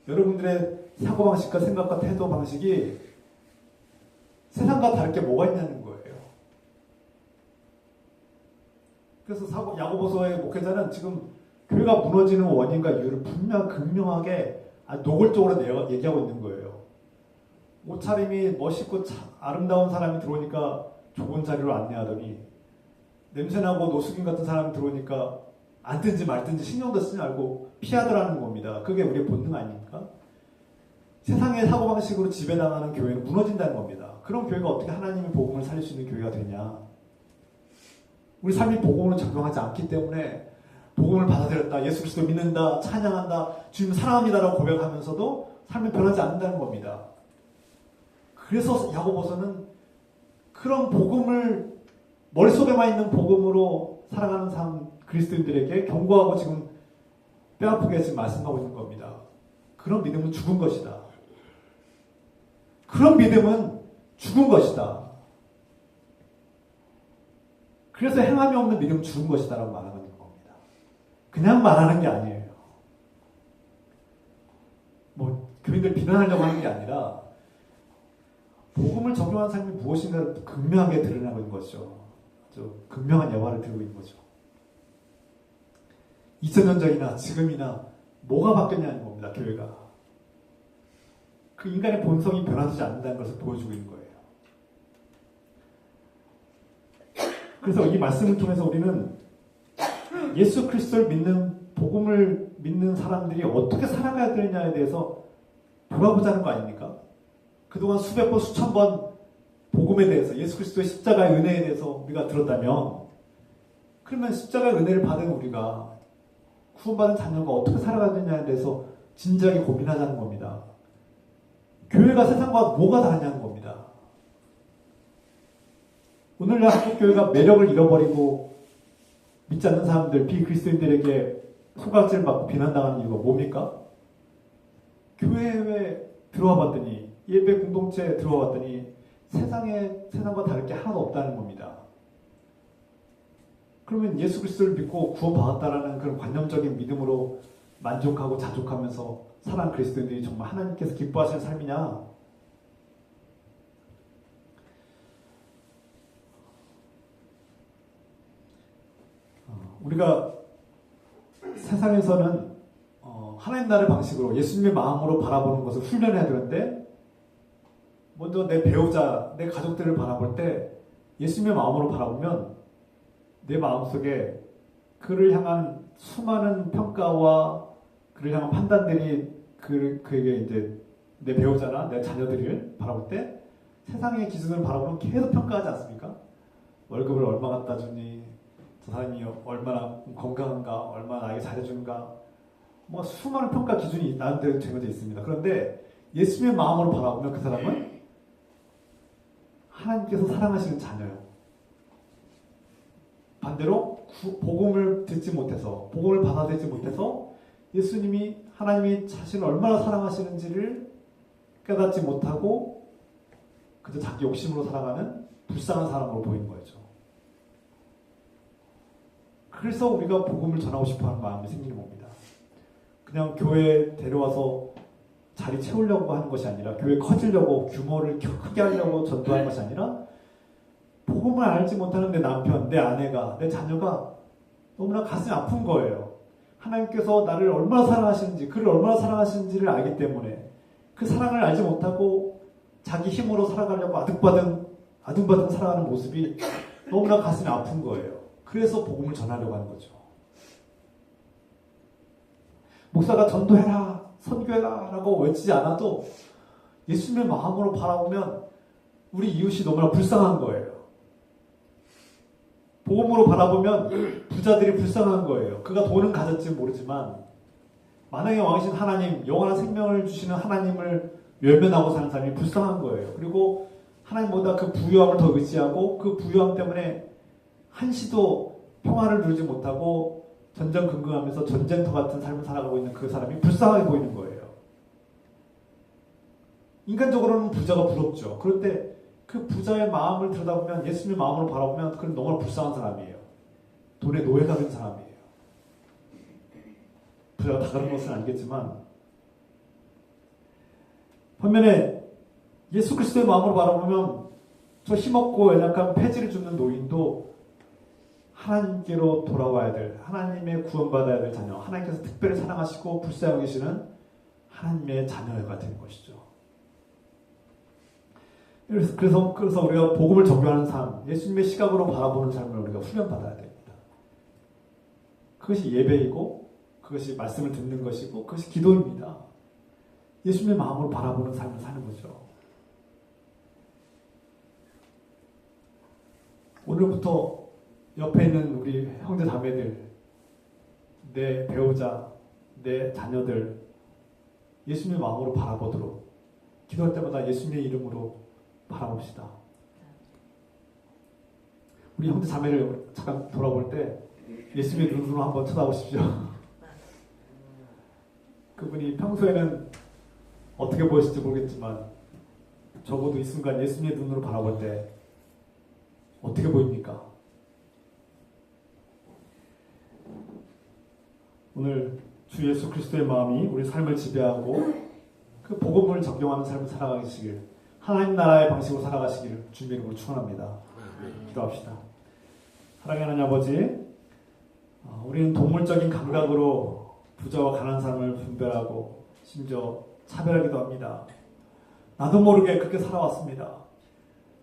여러분들의 사고방식과 생각과 태도 방식이 세상과 다를 게 뭐가 있냐는 거예요. 그래서 야고보서의 목회자는 지금 교회가 무너지는 원인과 이유를 분명 극명하게 노골적으로 얘기하고 있는 거예요. 옷차림이 멋있고 아름다운 사람이 들어오니까 좁은 자리로 안내하더니 냄새나고 노숙인 같은 사람이 들어오니까 앉든지 말든지 신경도 쓰지 말고 피하더라는 겁니다. 그게 우리의 본능 아닙니까? 세상의 사고방식으로 지배당하는 교회는 무너진다는 겁니다. 그런 교회가 어떻게 하나님의 복음을 살릴 수 있는 교회가 되냐? 우리 삶이 복음을 적용하지 않기 때문에 복음을 받아들였다, 예수 그리스도 믿는다, 찬양한다, 주님 사랑합니다라고 고백하면서도 삶이 변하지 않는다는 겁니다. 그래서 야고보서는 그런 복음을 머릿속에만 있는 복음으로 살아가는 삶 그리스도인들에게 경고하고 지금 뼈아프게 지금 말씀하고 있는 겁니다. 그런 믿음은 죽은 것이다. 그런 믿음은 죽은 것이다. 그래서 행함이 없는 믿음은 죽은 것이다 라고 말하는 겁니다. 그냥 말하는 게 아니에요. 교인들 비난하려고 하는 게 아니라 복음을 적용한 삶이 무엇인가 극명하게 드러나고 있는 것이죠. 아주 극명한 여과를 들고 있는 거죠. 2000년 전이나 지금이나 뭐가 바뀌었냐는 겁니다. 교회가. 그 인간의 본성이 변화되지 않는다는 것을 보여주고 있는 거예요. 그래서 이 말씀을 통해서 우리는 예수 그리스도를 믿는 복음을 믿는 사람들이 어떻게 살아가야 되느냐에 대해서 돌아보자는 거 아닙니까? 그동안 수백 번, 수천 번 복음에 대해서 예수 그리스도의 십자가의 은혜에 대해서 우리가 들었다면 그러면 십자가의 은혜를 받은 우리가 구원받은 자녀가 어떻게 살아가야 되느냐에 대해서 진지하게 고민하자는 겁니다. 교회가 세상과 뭐가 다르냐는 겁니다. 오늘날 한국교회가 매력을 잃어버리고 믿지 않는 사람들, 비그리스도인들에게 소각질을 받고 비난당하는 이유가 뭡니까? 교회에 들어와 봤더니, 예배 공동체에 들어와 봤더니 세상과 다를 게 하나도 없다는 겁니다. 그러면 예수 그리스도를 믿고 구원받았다라는 그런 관념적인 믿음으로 만족하고 자족하면서 살아가는 그리스도인들이 정말 하나님께서 기뻐하시는 삶이냐? 우리가 세상에서는 하나님 나라의 방식으로 예수님의 마음으로 바라보는 것을 훈련해야 되는데 먼저 내 배우자, 내 가족들을 바라볼 때 예수님의 마음으로 바라보면 내 마음속에 그를 향한 수많은 평가와 그를 향한 판단들이 그에게 이제 내 배우자나 내 자녀들을 바라볼 때 세상의 기준을 바라보면 계속 평가하지 않습니까? 월급을 얼마 갖다 주니, 저 사람이 얼마나 건강한가, 얼마나 나에게 잘해주는가, 수많은 평가 기준이 나한테 정해져 있습니다. 그런데 예수님의 마음으로 바라보면 그 사람은 하나님께서 사랑하시는 자녀요. 반대로 복음을 듣지 못해서, 복음을 받아들이지 못해서 예수님이, 하나님이 자신을 얼마나 사랑하시는지를 깨닫지 못하고 그저 자기 욕심으로 살아가는 불쌍한 사람으로 보이는 거죠. 그래서 우리가 복음을 전하고 싶어하는 마음이 생기는 겁니다. 그냥 교회에 데려와서 자리 채우려고 하는 것이 아니라, 교회 커지려고 규모를 크게 하려고 전도하는 것이 아니라, 복음을 알지 못하는 내 남편, 내 아내가, 내 자녀가 너무나 가슴이 아픈 거예요. 하나님께서 나를 얼마나 사랑하시는지, 그를 얼마나 사랑하시는지를 알기 때문에 그 사랑을 알지 못하고 자기 힘으로 살아가려고 아둥바둥 살아가는 모습이 너무나 가슴이 아픈 거예요. 그래서 복음을 전하려고 하는 거죠. 목사가 전도해라, 선교해라 라고 외치지 않아도 예수님의 마음으로 바라보면 우리 이웃이 너무나 불쌍한 거예요. 복음으로 바라보면 부자들이 불쌍한 거예요. 그가 돈은 가졌지 모르지만 만왕의 왕이신 하나님, 영원한 생명을 주시는 하나님을 외면하고 사는 사람이 불쌍한 거예요. 그리고 하나님보다 그 부유함을 더 의지하고 그 부유함 때문에 한시도 평화를 누리지 못하고 전전긍긍하면서 전쟁터 같은 삶을 살아가고 있는 그 사람이 불쌍하게 보이는 거예요. 인간적으로는 부자가 부럽죠. 그런데 그 부자의 마음을 들여다보면, 예수님의 마음으로 바라보면 그는 너무나 불쌍한 사람이에요. 돈의 노예가 된 사람이에요. 부자가 다 그런 것은 아니겠지만, 반면에 예수 그리스도의 마음으로 바라보면 저 힘없고 연약한 폐지를 줍는 노인도 하나님께로 돌아와야 될, 하나님의 구원받아야 될 자녀, 하나님께서 특별히 사랑하시고 불쌍히 여기시는 하나님의 자녀가 되는 것이죠. 그래서 우리가 복음을 적용하는 삶, 예수님의 시각으로 바라보는 삶을 우리가 훈련받아야 됩니다. 그것이 예배이고, 그것이 말씀을 듣는 것이고, 그것이 기도입니다. 예수님의 마음으로 바라보는 삶을 사는 거죠. 오늘부터 옆에 있는 우리 형제 자매들, 내 배우자, 내 자녀들, 예수님의 마음으로 바라보도록 기도할 때마다 예수님의 이름으로 바라봅시다. 우리 형제 자매를 잠깐 돌아볼 때 예수님의 눈으로 한번 쳐다보십시오. 그분이 평소에는 어떻게 보이실지 모르겠지만 적어도 이 순간 예수님의 눈으로 바라볼 때 어떻게 보입니까? 오늘 주 예수 그리스도의 마음이 우리 삶을 지배하고 그 복음을 적용하는 삶을 살아가시길, 하나님 나라의 방식으로 살아가시기를 주님의 이름으로 축원합니다. 기도합시다. 사랑하는 하나님 아버지, 우리는 동물적인 감각으로 부자와 가난한 사람을 분별하고 심지어 차별하기도 합니다. 나도 모르게 그렇게 살아왔습니다.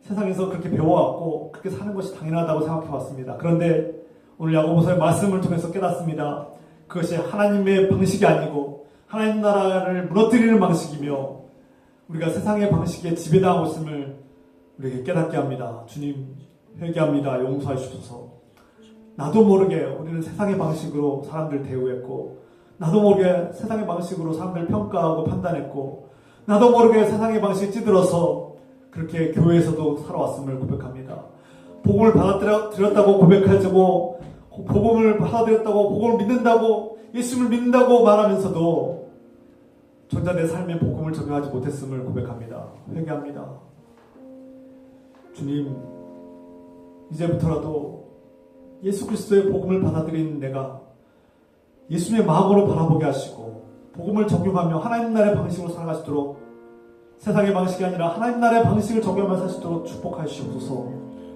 세상에서 그렇게 배워왔고 그렇게 사는 것이 당연하다고 생각해왔습니다. 그런데 오늘 야고보서의 말씀을 통해서 깨닫습니다. 그것이 하나님의 방식이 아니고 하나님 나라를 무너뜨리는 방식이며 우리가 세상의 방식에 지배당하고 있음을 우리에게 깨닫게 합니다. 주님, 회개합니다. 용서해 주셔서. 나도 모르게 우리는 세상의 방식으로 사람들 대우했고, 나도 모르게 세상의 방식으로 사람들 평가하고 판단했고, 나도 모르게 세상의 방식에 찌들어서 그렇게 교회에서도 살아왔음을 고백합니다. 복음을 받아들였다고 고백하고, 복음을 받아들였다고, 복음을 믿는다고, 예수님을 믿는다고 말하면서도 전자 내 삶에 복음을 적용하지 못했음을 고백합니다. 회개합니다. 주님, 이제부터라도 예수 그리스도의 복음을 받아들인 내가 예수님의 마음으로 바라보게 하시고 복음을 적용하며 하나님 나라의 방식으로 살아가시도록, 세상의 방식이 아니라 하나님 나라의 방식을 적용하며 사시도록 축복하여 주시옵소서.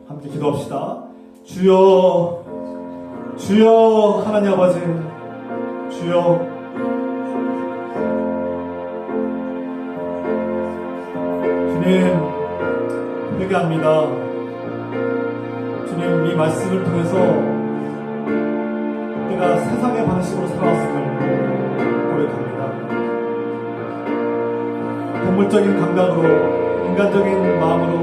함께 기도합시다. 주여, 주여, 하나님 아버지, 주여, 주님, 회개합니다. 주님, 이 말씀을 통해서 내가 세상의 방식으로 살아왔음을 고백합니다. 동물적인 감각으로, 인간적인 마음으로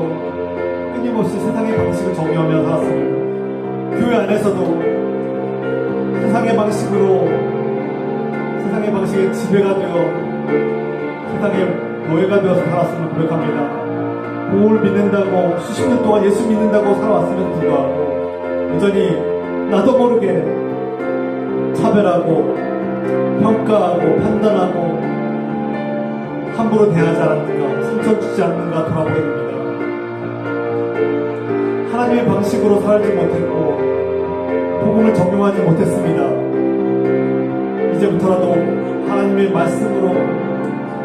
끊임없이 세상의 방식을 적용하며 살았음을, 교회 안에서도 세상의 방식으로, 세상의 방식에 지배가 되어 세상의 노예가 되어서 살았음을 고백합니다. 복음을 믿는다고, 수십 년 동안 예수 믿는다고 살아왔음에도 불구하고 여전히 나도 모르게 차별하고 평가하고 판단하고 함부로 대하지 않았는가, 상처 주지 않는가 돌아보게 됩니다. 하나님의 방식으로 살지 못했고 복음을 적용하지 못했습니다. 이제부터라도 하나님의 말씀으로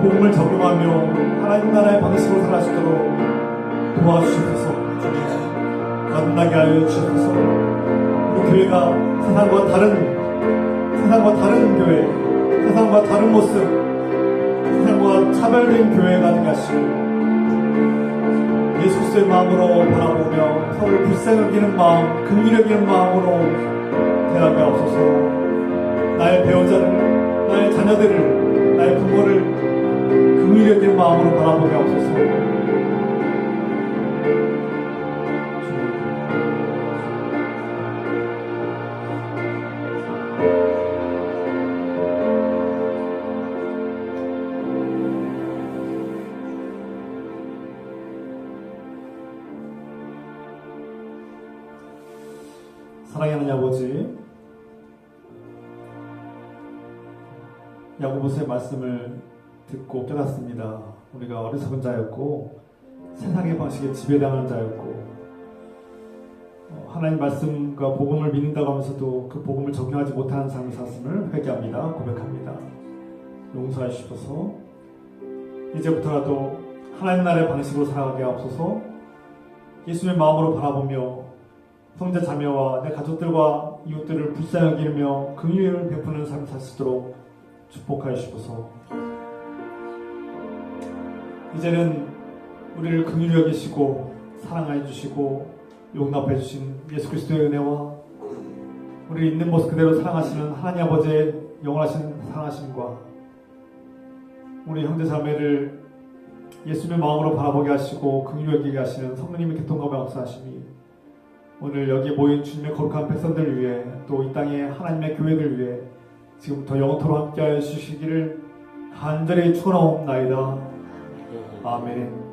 복음을 적용하며 하나님 나라의 방식으로 살아가시도록 도와주시옵소서. 거듭나게 하여 주시옵소서. 우리 교회가 세상과 다른 교회, 세상과 다른 모습, 세상과 차별된 교회가 되게 하시고 예수 그리스도의 마음으로 바라보며 서로를 불쌍히 여기는 마음, 긍휼히 여기는 마음으로 대하게 하옵소서. 나의 배우자를, 나의 자녀들을, 나의 부모를 긍휼히 여기는 마음으로 바라보게 하옵소서. 사랑하는 아버지, 야고보서의 말씀을 듣고 깨닫습니다. 우리가 어리석은 자였고 세상의 방식에 지배당하는 자였고 하나님 말씀과 복음을 믿는다고 하면서도 그 복음을 적용하지 못하는 삶을 살았음을 회개합니다. 고백합니다. 용서해 주셔서 이제부터라도 하나님 나라의 방식으로 살아가게 하옵소서. 예수님의 마음으로 바라보며 형제 자매와 내 가족들과 이웃들을 불쌍히 여기며 긍휼을 베푸는 삶을 살 수 있도록 축복하여 주시옵소서. 이제는 우리를 긍휼히 여기시고 사랑하여 주시고 용납해 주신 예수 그리스도의 은혜와 우리를 있는 모습 그대로 사랑하시는 하나님 아버지의 영원하신 사랑하심과 우리 형제 자매를 예수님의 마음으로 바라보게 하시고 긍휼히 여기게 하시는 성령님의 교통과 역사하심이 오늘 여기 모인 주님의 거룩한 백성들을 위해 또 이 땅의 하나님의 교회를 위해 지금부터 영원토록 함께하여 주시기를 간절히 축원하옵나이다. 아멘.